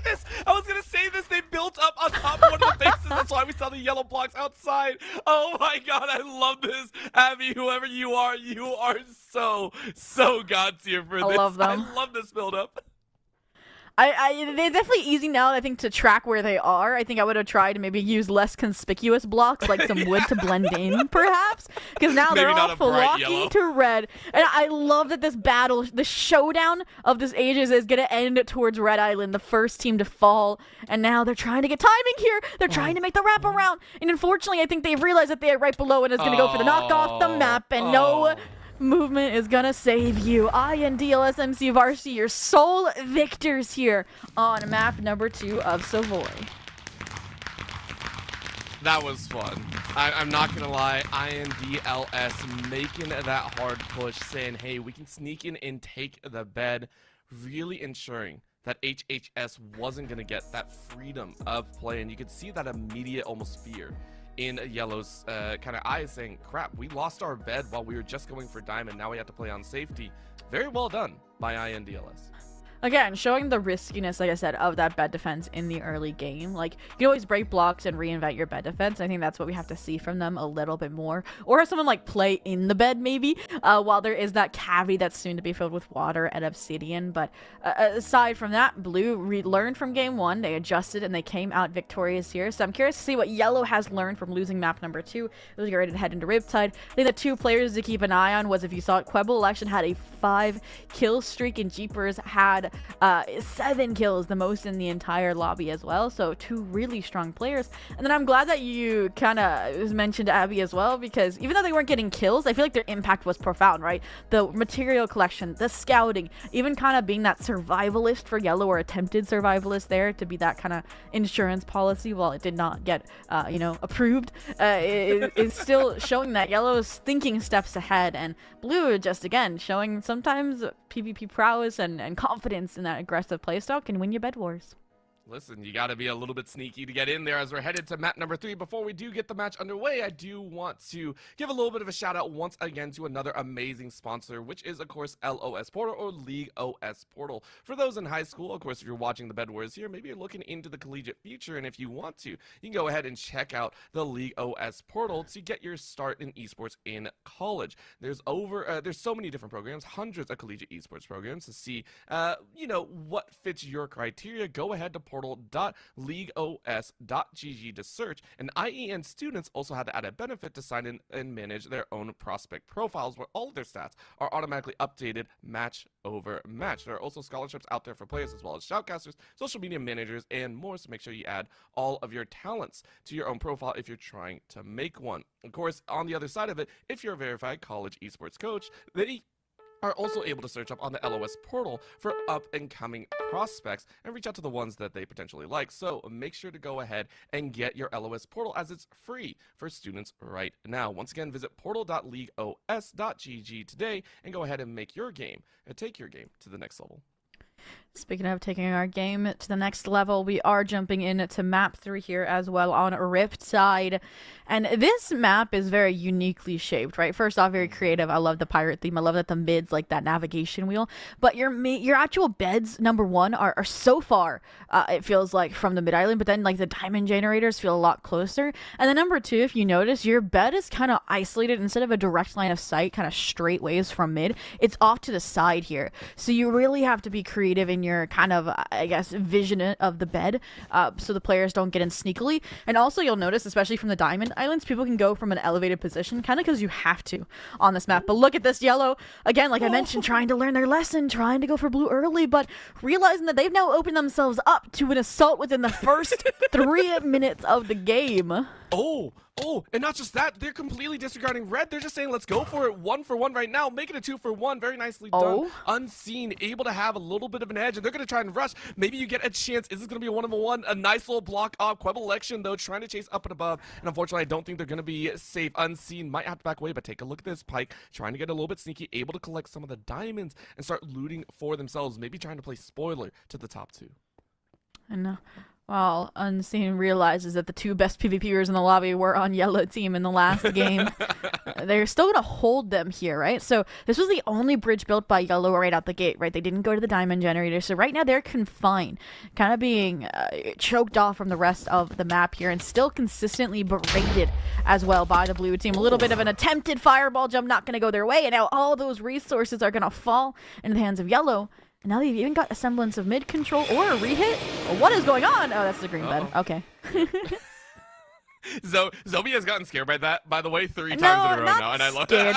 this. They built up on top of one of the bases. That's why we saw the yellow blocks outside. Oh my god, I love this. Abby, whoever you are so god tier for this. Love them. I love this build up. They're definitely easy now, I think, to track where they are. I think I would have tried to maybe use less conspicuous blocks, like some wood to blend in, perhaps. Because now Maybe they're not all a bright flocking yellow. to red. And I love that this battle, the showdown of this ages is going to end towards Red Island, the first team to fall. And now they're trying to get timing here. They're trying to make the wraparound. And unfortunately, I think they've realized that they are right below and it's going to go for the knock off the map. And no movement is gonna save you. INDLS MC Varsity, your sole victors here on map number 2 of Savoy. That was fun. I'm not gonna lie, INDLS making that hard push, saying, hey, we can sneak in and take the bed, really ensuring that HHS wasn't gonna get that freedom of play, and you could see that immediate almost fear in Yellow's kind of eyes, saying, crap, we lost our bed while we were just going for diamond. Now we have to play on safety. Very well done by INDLS. Again, showing the riskiness, like I said, of that bed defense in the early game. Like, you can always break blocks and reinvent your bed defense. I think that's what we have to see from them a little bit more. Or have someone, like, play in the bed, maybe, while there is that cavity that's soon to be filled with water and obsidian. But aside from that, Blue learned from game 1. They adjusted, and they came out victorious here. So I'm curious to see what Yellow has learned from losing map number 2. As we get ready to head into Riptide. I think the 2 players to keep an eye on was, if you saw it, Quebble Election had a 5-kill streak, and Jeepers had 7 kills, the most in the entire lobby as well. So 2 really strong players. And then I'm glad that you kind of mentioned Abby as well, because even though they weren't getting kills, I feel like their impact was profound, right? The material collection, the scouting, even kind of being that survivalist for Yellow, or attempted survivalist there to be that kind of insurance policy, while it did not get approved, is still showing that Yellow is thinking steps ahead, and Blue just again showing sometimes PvP prowess and confidence in that aggressive playstyle can win you BedWars. Listen, you got to be a little bit sneaky to get in there as we're headed to map number 3. Before we do get the match underway, I do want to give a little bit of a shout out once again to another amazing sponsor, which is, of course, LOS Portal, or League OS Portal. For those in high school, of course, if you're watching the BedWars here, maybe you're looking into the collegiate future, and if you want to, you can go ahead and check out the League OS Portal to get your start in esports in college. There's so many different programs, hundreds of collegiate esports programs to see, what fits your criteria. Go ahead to portal.leagueos.gg to search, and IEN students also had the added benefit to sign in and manage their own prospect profiles where all of their stats are automatically updated match over match. There are also scholarships out there for players as well as shoutcasters, social media managers, and more, so make sure you add all of your talents to your own profile if you're trying to make one. Of course, on the other side of it, if you're a verified college esports coach, they are also able to search up on the LOS portal for up-and-coming prospects and reach out to the ones that they potentially like. So make sure to go ahead and get your LOS portal, as it's free for students right now. Once again, visit portal.leagueos.gg today and go ahead and make your game and take your game to the next level. Speaking of taking our game to the next level, we are jumping into map 3 here as well on Riptide. And this map is very uniquely shaped, right? First off, very creative. I love the pirate theme. I love that the mid's like that navigation wheel. But your actual beds, number one, are so far, it feels like, from the mid island. But then like the diamond generators feel a lot closer. And then number two, if you notice, your bed is kind of isolated. Instead of a direct line of sight, kind of straight waves from mid, it's off to the side here. So you really have to be creative in your kind of, I guess, vision of the bed, so the players don't get in sneakily. And also you'll notice, especially from the diamond islands, people can go from an elevated position kind of because you have to on this map. But look at this yellow again, like I mentioned, trying to learn their lesson, trying to go for blue early, but realizing that they've now opened themselves up to an assault within the first 3 minutes of the game. Oh, and not just that, they're completely disregarding red. They're just saying, let's go for it 1-for-1 right now. Make it a 2-for-1. Very nicely done. Unseen, able to have a little bit of an edge, and they're going to try and rush. Maybe you get a chance. Is this going to be a 1-on-1? A nice little block off. Queb election, though, trying to chase up and above. And unfortunately, I don't think they're going to be safe. Unseen might have to back away, but take a look at this. Pike trying to get a little bit sneaky, able to collect some of the diamonds and start looting for themselves. Maybe trying to play spoiler to the top two. I know. While Unseen realizes that the two best PvPers in the lobby were on yellow team in the last game, they're still going to hold them here, right? So this was the only bridge built by yellow right out the gate, right? They didn't go to the diamond generator. So right now they're confined, kind of being choked off from the rest of the map here, and still consistently berated as well by the blue team. A little bit of an attempted fireball jump, not going to go their way, and now all those resources are going to fall into the hands of yellow. And now they've even got a semblance of mid control or a rehit. What is going on? Oh, that's the green bed. Okay. Zobi has gotten scared by that, by the way, 3 times in a row now, and I love it.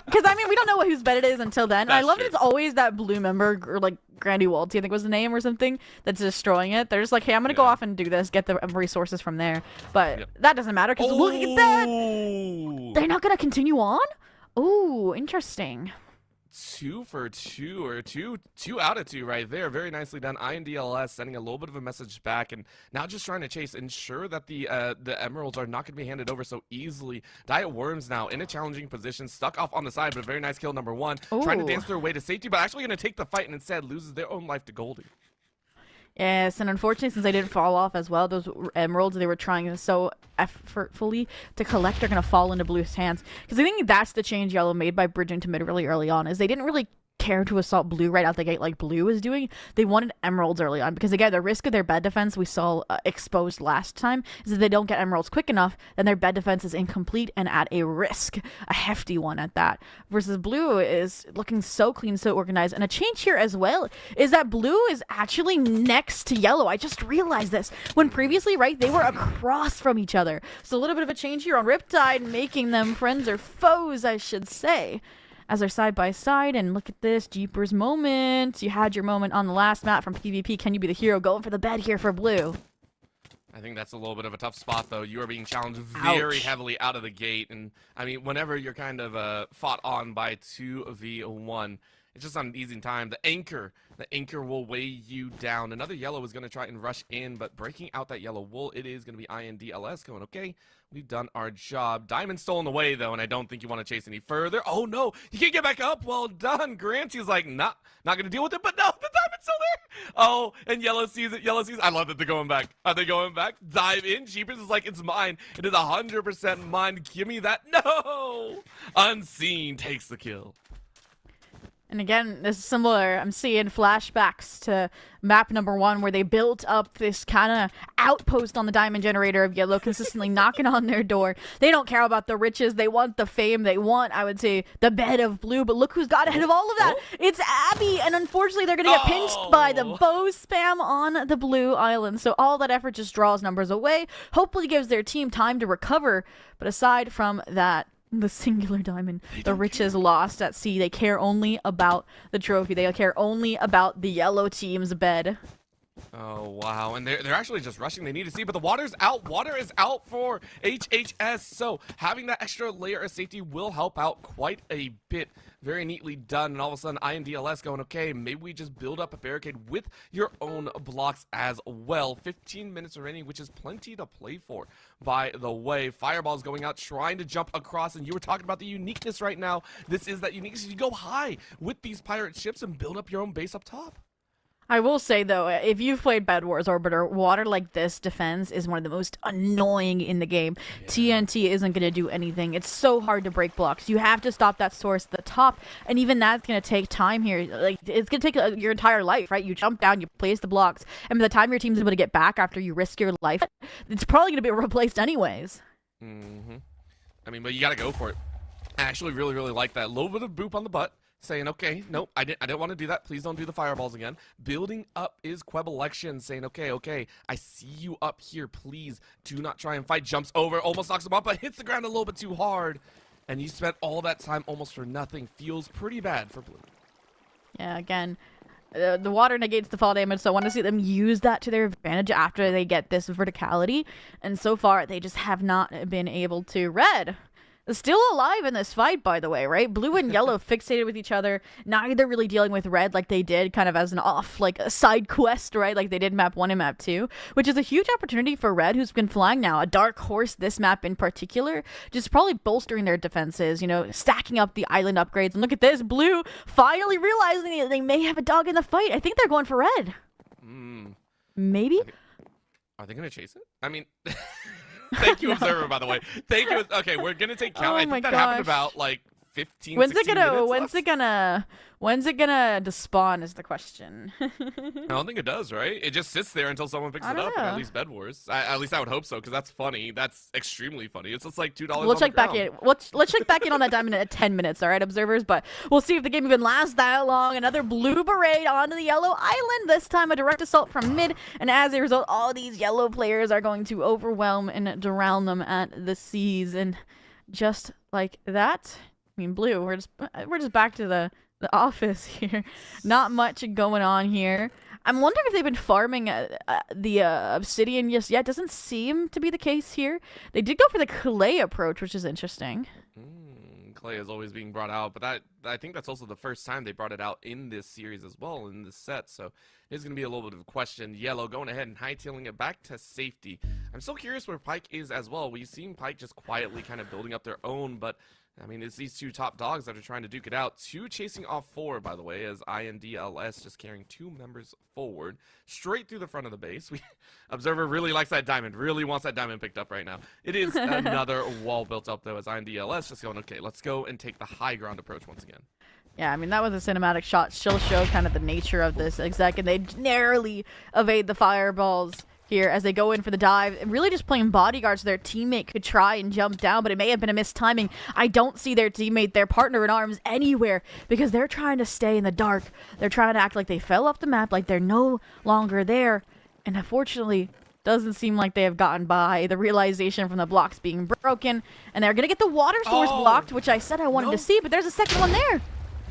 Because, I mean, we don't know whose bed it is until then. I love true. that it's always that blue member, or like Grandy Waltzy, I think was the name or something, that's destroying it. They're just like, hey, I'm going to go off and do this, get the resources from there. But that doesn't matter, because look at that! They're not going to continue on? Oh, interesting. 2 for 2, or 2 out of 2 right there. Very nicely done. INDLS sending a little bit of a message back, and now just trying to chase, ensure that the emeralds are not going to be handed over so easily. Diet Worms now in a challenging position, stuck off on the side, but a very nice kill, number 1. Ooh. Trying to dance their way to safety, but actually going to take the fight, and instead loses their own life to Goldie. Yes, and unfortunately, since they didn't fall off as well, those emeralds they were trying so effortfully to collect are going to fall into Blue's hands. Because I think that's the change Yellow made by bridging to mid really early on, is they didn't really care to assault Blue right out the gate like Blue was doing. They wanted emeralds early on, because again, the risk of their bed defense we saw exposed last time is that they don't get emeralds quick enough, then their bed defense is incomplete and at a risk, a hefty one at that. Versus Blue is looking so clean, so organized. And a change here as well is that Blue is actually next to Yellow. I just realized this, when previously, right, they were across from each other. So a little bit of a change here on Riptide, making them friends or foes, I should say, as they're side by side. And look at this Jeepers moment. You had your moment on the last map from PvP. Can you be the hero? Going for the bed here for Blue. I think that's a little bit of a tough spot, though. You are being challenged very heavily out of the gate. And, I mean, whenever you're kind of fought on by 2v1, it's just not an easy time. The anchor will weigh you down. Another yellow is going to try and rush in, but breaking out that yellow wool, it is going to be INDLS going, okay, we've done our job. Diamond stolen away, though, and I don't think you want to chase any further. Oh, no, you can't get back up. Well done. Granty's like, nah, not going to deal with it, but no, the diamond's still there. Oh, and yellow sees it. Yellow sees it. I love that they're going back. Are they going back? Dive in. Jeepers is like, it's mine. It is 100% mine. Give me that. No. Unseen takes the kill. And again, this is similar. I'm seeing flashbacks to map number 1 where they built up this kind of outpost on the diamond generator of yellow, consistently knocking on their door. They don't care about the riches. They want the fame. They want, I would say, the bed of blue. But look who's got ahead of all of that. It's Abby. And unfortunately, they're going to get pinched by the bow spam on the blue island. So all that effort just draws numbers away. Hopefully gives their team time to recover. But aside from that, the singular diamond, the riches lost at sea. They care only about the trophy. They care only about the yellow team's bed. Oh, wow. And they're actually just rushing. They need to see, but the water's out. Water is out for HHS. So having that extra layer of safety will help out quite a bit. Very neatly done. And all of a sudden, INDLS going, okay, maybe we just build up a barricade with your own blocks as well. 15 minutes remaining, which is plenty to play for. By the way, Fireball's going out, trying to jump across. And you were talking about the uniqueness right now. This is that uniqueness. You go high with these pirate ships and build up your own base up top. I will say, though, if you've played BedWars Orbiter, water like this defense is one of the most annoying in the game. Yeah. TNT isn't going to do anything. It's so hard to break blocks. You have to stop that source at the top, and even that's going to take time here. Like, it's going to take your entire life, right? You jump down, you place the blocks, and by the time your team's able to get back after you risk your life, it's probably going to be replaced anyways. Mm-hmm. I mean, but you got to go for it. I actually really, really like that. A little bit of boop on the butt. Saying, okay, nope, I didn't want to do that. Please don't do the fireballs again. Building up is Quebelection, saying, okay, I see you up here. Please do not try and fight. Jumps over, almost knocks him up, but hits the ground a little bit too hard. And you spent all that time almost for nothing. Feels pretty bad for blue. Yeah, again, the water negates the fall damage, so I want to see them use that to their advantage after they get this verticality. And so far, they just have not been able to. Red still alive in this fight, by the way, right? Blue and yellow fixated with each other, neither really dealing with red like they did kind of as an off, like a side quest, right? Like they did map 1 and map 2, which is a huge opportunity for red, who's been flying now, a dark horse this map in particular, just probably bolstering their defenses, you know, stacking up the island upgrades. And look at this, blue finally realizing that they may have a dog in the fight. I think they're going for red. Maybe? Are they going to chase it? I mean... Thank you, Observer, by the way. Thank you. Okay, we're going to take count. I think that happened about, like, 15, 16 minutes When's it gonna despawn is the question. I don't think it does, right? It just sits there until someone picks it up, at least BedWars. At least I would hope so, because that's funny. That's extremely funny. It's just like $2 We'll check back in. Let's check back in on that diamond at 10 minutes, all right, Observers? But we'll see if the game even lasts that long. Another blue beret onto the yellow island. This time a direct assault from mid, and as a result, all these yellow players are going to overwhelm and drown them at the seas. And just like that, I mean, blue, we're just back to the office here. Not much going on here. I'm wondering if they've been farming the obsidian just yet. Doesn't seem to be the case here. They did go for the clay approach, which is interesting. Clay is always being brought out, but I think that's also the first time they brought it out in this series as well, in this set, so it's going to be a little bit of a question. Yellow going ahead and hightailing it back to safety. I'm so curious where Pyke is as well. We've seen Pyke just quietly kind of building up their own, but I mean, it's these two top dogs that are trying to duke it out. 2 chasing off 4, by the way, as INDLS just carrying 2 members forward, straight through the front of the base. Observer really likes that diamond, really wants that diamond picked up right now. It is another wall built up, though, as INDLS just going, okay, let's go and take the high ground approach once again. Yeah, I mean, that was a cinematic shot. She'll show kind of the nature of this exec, and they narrowly evade the fireballs here as they go in for the dive, and really just playing bodyguard so their teammate could try and jump down, but it may have been a missed timing. I don't see their teammate, their partner in arms, anywhere because they're trying to stay in the dark. They're trying to act like they fell off the map, like they're no longer there, and unfortunately doesn't seem like they have gotten by the realization from the blocks being broken, and they're gonna get the water source blocked, which I said I wanted to see, but there's a second one there.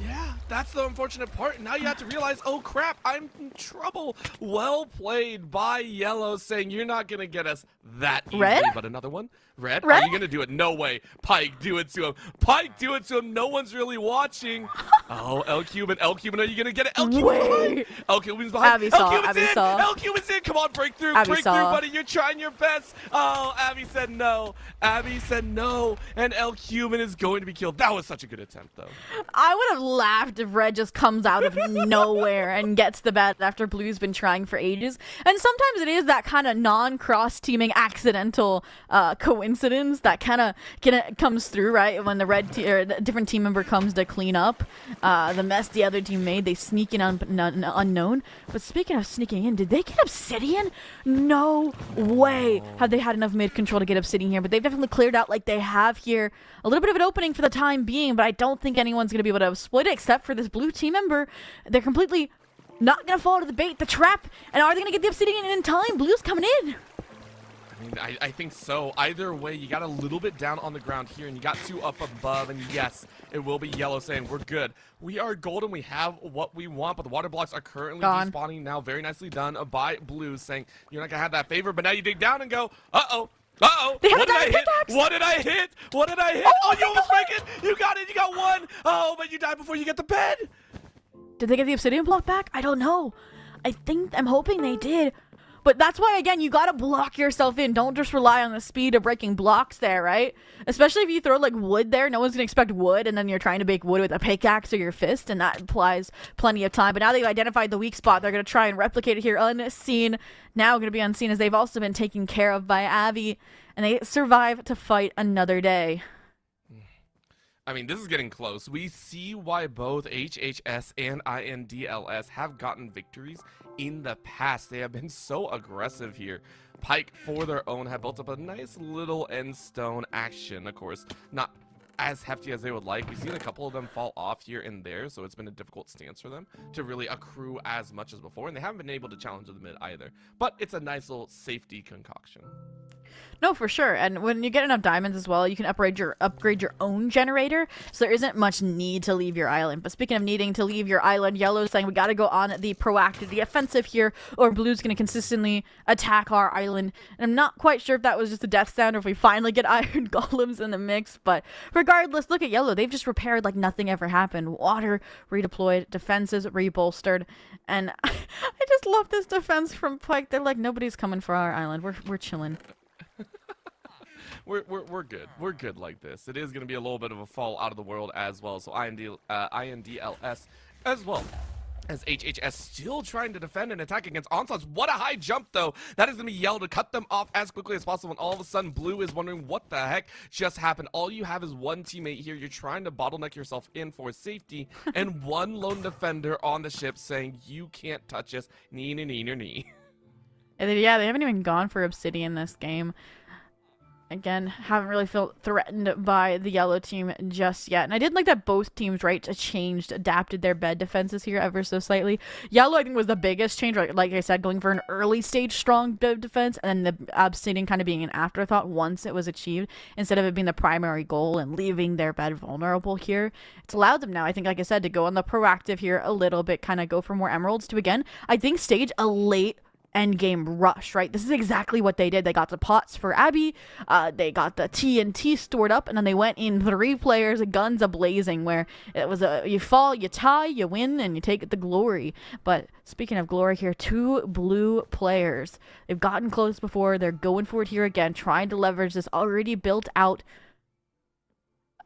Yeah, that's the unfortunate part. And now you have to realize, oh crap, I'm in trouble. Well played by Yellow, saying you're not going to get us that easily. Red? But another one? Red? Are you going to do it? No way. Pyke, do it to him. Pyke, do it to him. No one's really watching. Oh, L-Cuban, are you going to get it? L-Cuban's behind. Abby saw. L-Cuban's in. Come on, break through, buddy. You're trying your best. Oh, Abby said no. And L-Cuban is going to be killed. That was such a good attempt, though. I would have laughed if red just comes out of nowhere and gets the bet after blue's been trying for ages. And sometimes it is that kind of non-cross teaming accidental coincidence that kind of comes through, right? When the or the different team member comes to clean up the mess the other team made, they sneak in unknown. But speaking of sneaking in, did they get Obsidian? No way had they had enough mid control to get Obsidian here, but they've definitely cleared out like they have here. A little bit of an opening for the time being, but I don't think anyone's going to be able to exploit it except for this blue team member. They're completely not going to fall to the bait, the trap, and are they going to get the Obsidian in time? Blue's coming in. I mean, I think so. Either way, you got a little bit down on the ground here, and you got 2 up above, and yes, it will be yellow saying, we're good. We are golden. We have what we want, but the water blocks are currently despawning now. Very nicely done by blue, saying, you're not going to have that favor, but now you dig down and go, uh-oh. Uh-oh. What did I hit? What did I hit? What did I hit? Oh, you almost make it. You got it. You got 1. Oh, but you died before you get the bed. Did they get the Obsidian block back? I don't know. I'm hoping they did. But that's why, again, you gotta block yourself in. Don't just rely on the speed of breaking blocks there, right? Especially if you throw, like, wood there. No one's gonna expect wood, and then you're trying to make wood with a pickaxe or your fist, and that implies plenty of time. But now they've identified the weak spot. They're gonna try and replicate it here unseen. Now gonna be unseen, as they've also been taken care of by Abby, and they survive to fight another day. I mean, this is getting close. We see why both HHS and INDLS have gotten victories in the past. They have been so aggressive here. Pike, for their own, have built up a nice little end stone action. Of course, not as hefty as they would like. We've seen a couple of them fall off here and there, so it's been a difficult stance for them to really accrue as much as before, and they haven't been able to challenge the mid either. But it's a nice little safety concoction. No, for sure. And when you get enough diamonds as well, you can upgrade your own generator, so there isn't much need to leave your island. But speaking of needing to leave your island, yellow's saying we got to go on the proactive, the offensive here, or blue's going to consistently attack our island. And I'm not quite sure if that was just a death sound or if we finally get iron golems in the mix, but regardless, look at yellow. They've just repaired like nothing ever happened. Water redeployed, defenses rebolstered, and I just love this defense from Pike. They're like, nobody's coming for our island. We're chilling. We're good. We're good like this. It is going to be a little bit of a fall out of the world as well. So INDLS as well as HHS still trying to defend and attack against onslaughts. What a high jump, though. That is going to be yelled to cut them off as quickly as possible. And all of a sudden, blue is wondering what the heck just happened. All you have is one teammate here. You're trying to bottleneck yourself in for safety. And one lone defender on the ship saying, you can't touch us. Nee, nee, nee, nee, nee. Yeah, they haven't even gone for Obsidian this game. Again, haven't really felt threatened by the yellow team just yet. And I did like that both teams, right, adapted their bed defenses here ever so slightly. Yellow, I think, was the biggest change. Like I said, going for an early stage strong bed defense, and then the Obsidian kind of being an afterthought once it was achieved, instead of it being the primary goal and leaving their bed vulnerable here. It's allowed them now, I think, like I said, to go on the proactive here a little bit, kind of go for more emeralds to, again, I think, stage a late end game rush, right? This is exactly what they did. They got the pots for Abby, they got the TNT stored up, and then they went in 3 players, guns a-blazing, where it was you fall, you tie, you win, and you take the glory. But speaking of glory here, 2 blue players. They've gotten close before. They're going for it here again, trying to leverage this already built out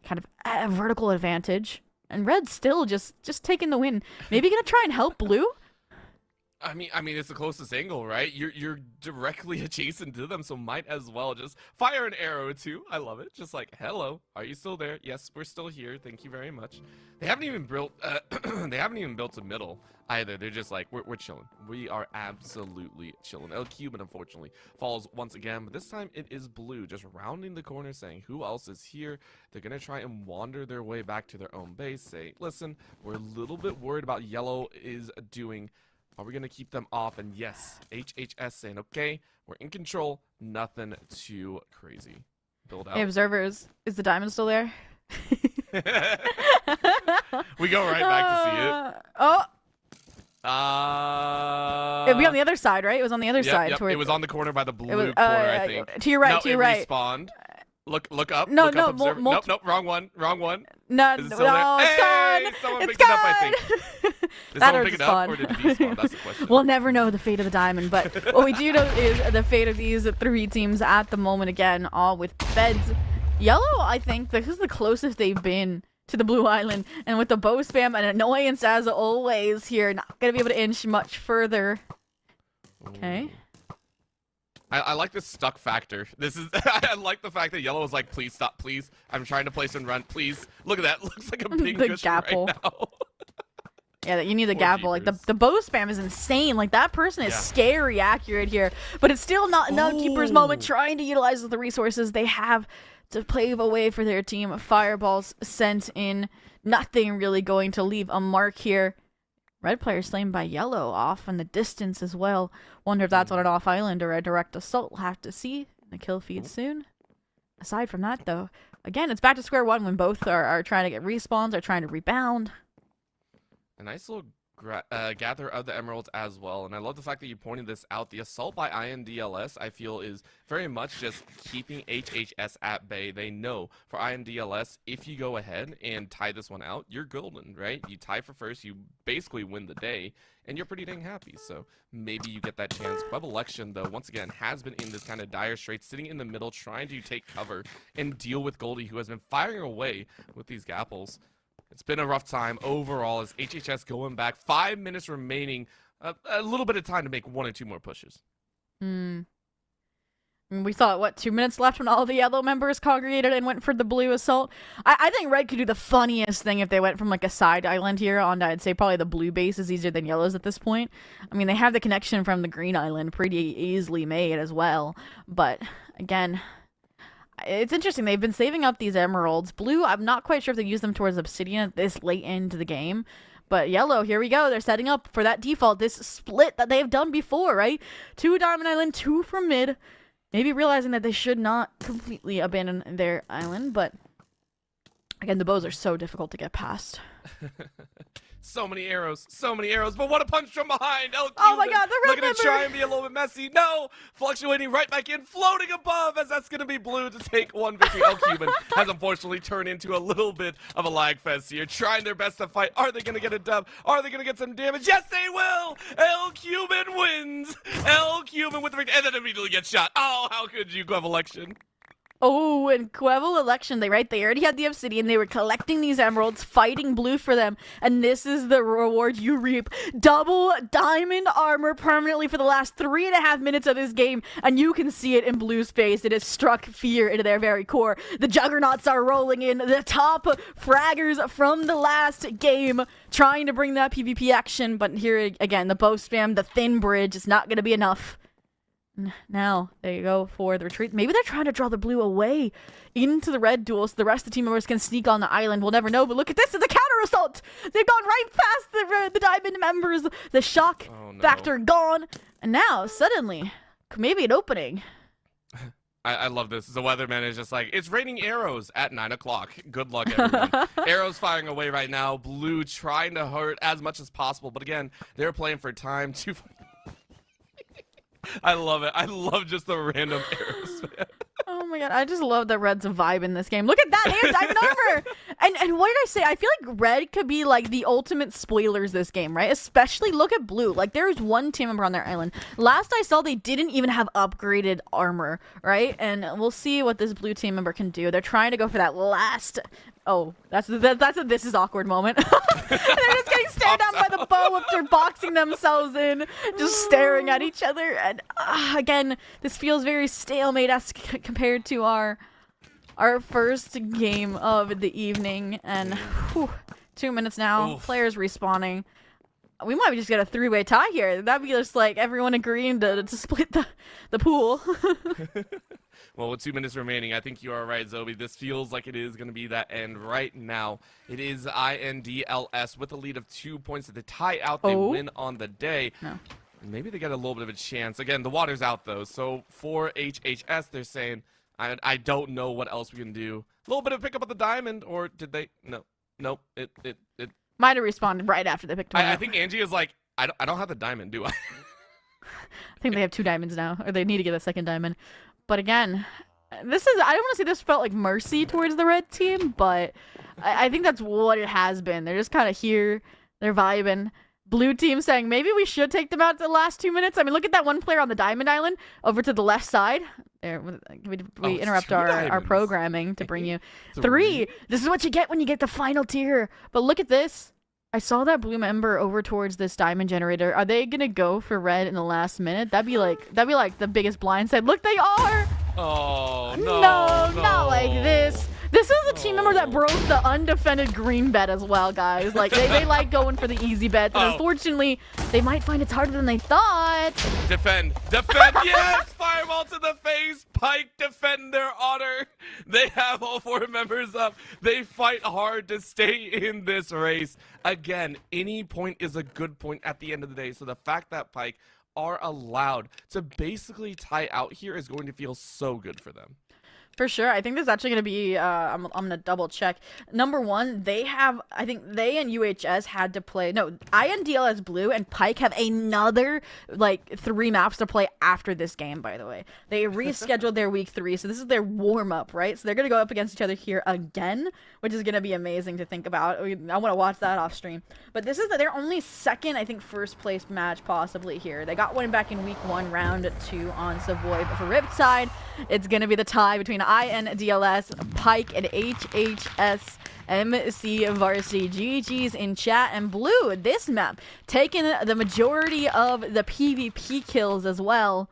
kind of vertical advantage. And red's still just taking the win. Maybe gonna try and help blue? I mean, it's the closest angle, right? You're directly adjacent to them, so might as well just fire an arrow too. I love it. Just like, hello, are you still there? Yes, we're still here. Thank you very much. They haven't even built. They haven't even built a middle either. They're just like, we're chilling. We are absolutely chilling. El Cuban, unfortunately, falls once again, but this time it is blue, just rounding the corner, saying, who else is here? They're gonna try and wander their way back to their own base. Say, listen, we're a little bit worried about yellow is doing. Are we going to keep them off? And yes, HHS saying, okay, we're in control. Nothing too crazy. Build out. Hey, observers, is the diamond still there? We go right back to see it. It'd be on the other side, right? It was on the other side. Yep. It was on the corner by the blue corner, I think. To your right, no, to your right. Respawned. Look up. No, look no, up, nope, wrong one. No, Is it no, still there? it's Hey, gone. someone It's picked it gone. up, I think. Did someone pick it up, or did it despawn? That's the question. We'll never know the fate of the diamond, but what we do know is the fate of these 3 teams at the moment, again, all with beds. Yellow, I think, this is the closest they've been to the blue island. And with the bow spam and annoyance as always here, not going to be able to inch much further. Okay. I like this stuck factor. This is I like the fact that yellow was like, please stop, please. I'm trying to place and run, please. Look at that. Looks like a pink cushion gapple. right now. Yeah, you need the Poor gapple. Like the bow spam is insane. Like that person is scary accurate here, but it's still not enough. Keeper's moment trying to utilize the resources they have to pave a way for their team. Fireballs sent in. Nothing really going to leave a mark here. Red player slain by yellow off in the distance as well. Wonder if that's on an off island or a direct assault. We'll have to see. The kill feed soon. Aside from that, though, again, it's back to square one when both are trying to get respawns, are trying to rebound. A nice little gather of the emeralds as well, and I love the fact that you pointed this out. The assault by INDLS, I feel, is very much just keeping HHS at bay. They know for INDLS, if you go ahead and tie this one out, you're golden, right? You tie for first, you basically win the day, and you're pretty dang happy. So maybe you get that chance. Web Election, though, once again, has been in this kind of dire straits, sitting in the middle, trying to take cover and deal with Goldie, who has been firing away with these gapples. It's been a rough time overall as HHS going back. 5 minutes remaining. A little bit of time to make 1 or 2 more pushes. We saw, what, 2 minutes left when all the yellow members congregated and went for the blue assault. I think red could do the funniest thing if they went from, like, a side island here on, I'd say probably the blue base is easier than yellow's at this point. I mean, they have the connection from the green island pretty easily made as well. But, again, it's interesting. They've been saving up these emeralds. Blue, I'm not quite sure if they use them towards obsidian this late into the game. But yellow, here we go. They're setting up for that default, this split that they've done before, right? 2 diamond island, 2 from mid. Maybe realizing that they should not completely abandon their island, but again, the bows are so difficult to get past. So many arrows, but what a punch from behind! Oh my god, the red looking to try and be a little bit messy. No! Fluctuating right back in, floating above, as that's going to be blue to take 1 victory. El-Cuban has unfortunately turned into a little bit of a lag fest here, trying their best to fight. Are they going to get a dub? Are they going to get some damage? Yes, they will! El-Cuban wins! El-Cuban with the victory, and then immediately gets shot. Oh, how could you, Gov Election? Oh, and Quevel Election, they already had the obsidian. They were collecting these emeralds, fighting blue for them, and this is the reward you reap. Double diamond armor permanently for the last 3.5 minutes of this game, and you can see it in blue's face. It has struck fear into their very core. The juggernauts are rolling in, the top fraggers from the last game, trying to bring that PvP action, but here again, the bow spam, the thin bridge is not going to be enough. Now they go for the retreat. Maybe they're trying to draw the blue away into the red duel so the rest of the team members can sneak on the island. We'll never know, but look at this. It's a counter assault. They've gone right past the diamond members. The shock factor gone. And now, suddenly, maybe an opening. I love this. The weatherman is just like, it's raining arrows at 9 o'clock. Good luck, everyone. Arrows firing away right now. Blue trying to hurt as much as possible. But again, they're playing for time to... I love it. I love just the random arrows, man. Oh my god, I just love that red's a vibe in this game. Look at that, they have diamond armor! And what did I say? I feel like red could be like the ultimate spoilers this game, right? Especially look at blue. Like there's one team member on their island. Last I saw, they didn't even have upgraded armor, right? And we'll see what this blue team member can do. They're trying to go for that last... Oh, that's a this is awkward moment. They're just getting stared at by the bow after boxing themselves in, just staring at each other. And again, this feels very stalemate-esque compared to our first game of the evening. And 2 minutes now, players respawning. We might just get a 3-way tie here. That'd be just like everyone agreeing to split the pool. Well, with 2 minutes remaining, I think you are right, Zoe. This feels like it is going to be that end right now. It is INDLS with a lead of 2 points. If they tie out, they win on the day. No. Maybe they get a little bit of a chance. Again, the water's out, though. So for HHS, they're saying, I don't know what else we can do. A little bit of pick up of the diamond, or did they? No. Nope. It might have responded right after they picked one I up. think Angie is like, I don't have the diamond, do I? I think they have 2 diamonds now, or they need to get a second diamond. But again, I don't want to say this felt like mercy towards the red team, but I think that's what it has been. They're just kind of here, they're vibing. Blue team saying maybe we should take them out to the last 2 minutes. I mean, look at that one player on the Diamond Island over to the left side. There, we interrupt our programming to bring you three. This is what you get when you get the final tier. But look at this. I saw that blue member over towards this diamond generator. Are they gonna go for red in the last minute? That'd be like the biggest blindside. Look, they are. Oh no! No, not like this. This is the team member that broke the undefended green bet as well, guys. Like, they like going for the easy bets. And unfortunately, they might find it's harder than they thought. Defend. Defend. Yes! Fireball to the face. Pike defend their honor. They have all 4 members up. They fight hard to stay in this race. Again, any point is a good point at the end of the day. So the fact that Pike are allowed to basically tie out here is going to feel so good for them. For sure. I think this is actually going to be, I'm going to double check. Number one, I think they and UHS had to play, no, INDLS Blue and Pike have another, like, 3 maps to play after this game, by the way. They rescheduled their week 3, so this is their warm-up, right? So they're going to go up against each other here again, which is going to be amazing to think about. I want to watch that off stream. But this is their only second, I think, first place match possibly here. They got one back in week 1, round 2 on Savoy. But for Riptide, it's going to be the tie between INDLS, Pike, and IHSEN Varsity. GG's in chat. And Blue, this map, taking the majority of the PvP kills as well.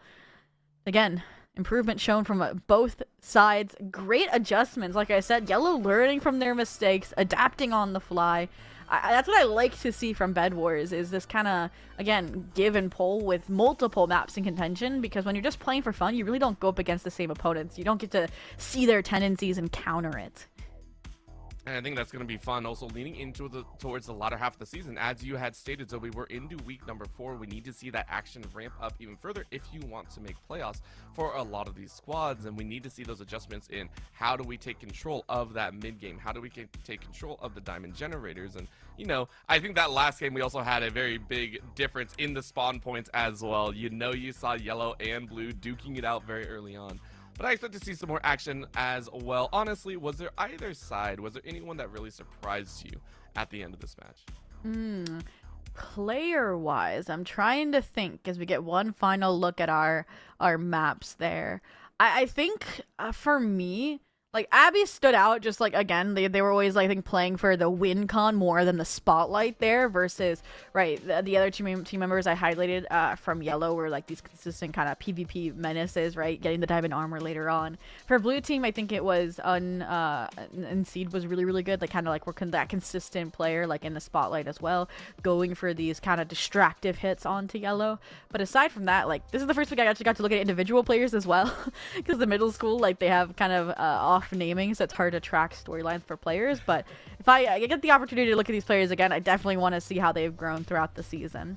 Again, improvement shown from both sides. Great adjustments. Like I said, Yellow learning from their mistakes, adapting on the fly. That's what I like to see from BedWars, is this kind of, again, give and pull with multiple maps in contention, because when you're just playing for fun, you really don't go up against the same opponents. You don't get to see their tendencies and counter it. And I think that's going to be fun. Also, leaning into towards the latter half of the season, as you had stated, Zoe, we're into week number 4. We need to see that action ramp up even further if you want to make playoffs for a lot of these squads. And we need to see those adjustments in how do we take control of that mid game? How do we take control of the diamond generators? And, you know, I think that last game we also had a very big difference in the spawn points as well. You know, you saw Yellow and Blue duking it out very early on. But I expect to see some more action as well. Honestly, was there either side? Was there anyone that really surprised you at the end of this match? Player-wise, I'm trying to think as we get one final look at our maps there. I think for me, like, Abby stood out. Just like, again, they were always, I think, playing for the win con more than the spotlight there, versus, right, the other team members I highlighted from Yellow were like these consistent kind of PvP menaces, right, getting the diamond armor later on. For Blue team, I think it was Seed was really, really good. Like, kind of like we're that consistent player, like, in the spotlight as well, going for these kind of distractive hits onto Yellow. But aside from that, like, this is the first week I actually got to look at individual players as well, because the middle school, like, they have kind of off naming, so it's hard to track storylines for players. But if I get the opportunity to look at these players again, I definitely want to see how they've grown throughout the season.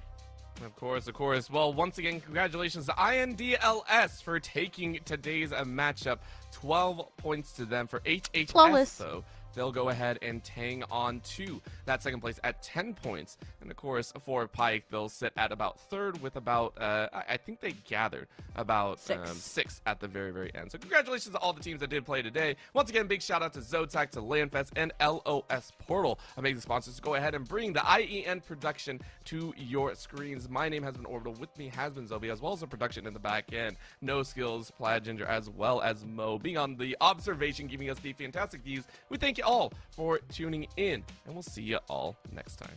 Of course, of course. Well, once again, congratulations to INDLS for taking today's matchup. 12 points to them. For HHS, Flawless. though, they'll go ahead and hang on to that second place at 10 points. And of course, for Pike, they'll sit at about third with about, I think they gathered about 6 at the very, very end. So congratulations to all the teams that did play today. Once again, big shout out to Zotac, to Landfest, and LOS Portal, amazing sponsors to go ahead and bring the IEN production to your screens. My name has been Orbital. With me has been Zobi, as well as the production in the back end. No Skills, Plaid Ginger, as well as Mo, being on the observation, giving us the fantastic views. We thank you all for tuning in, and we'll see you all next time.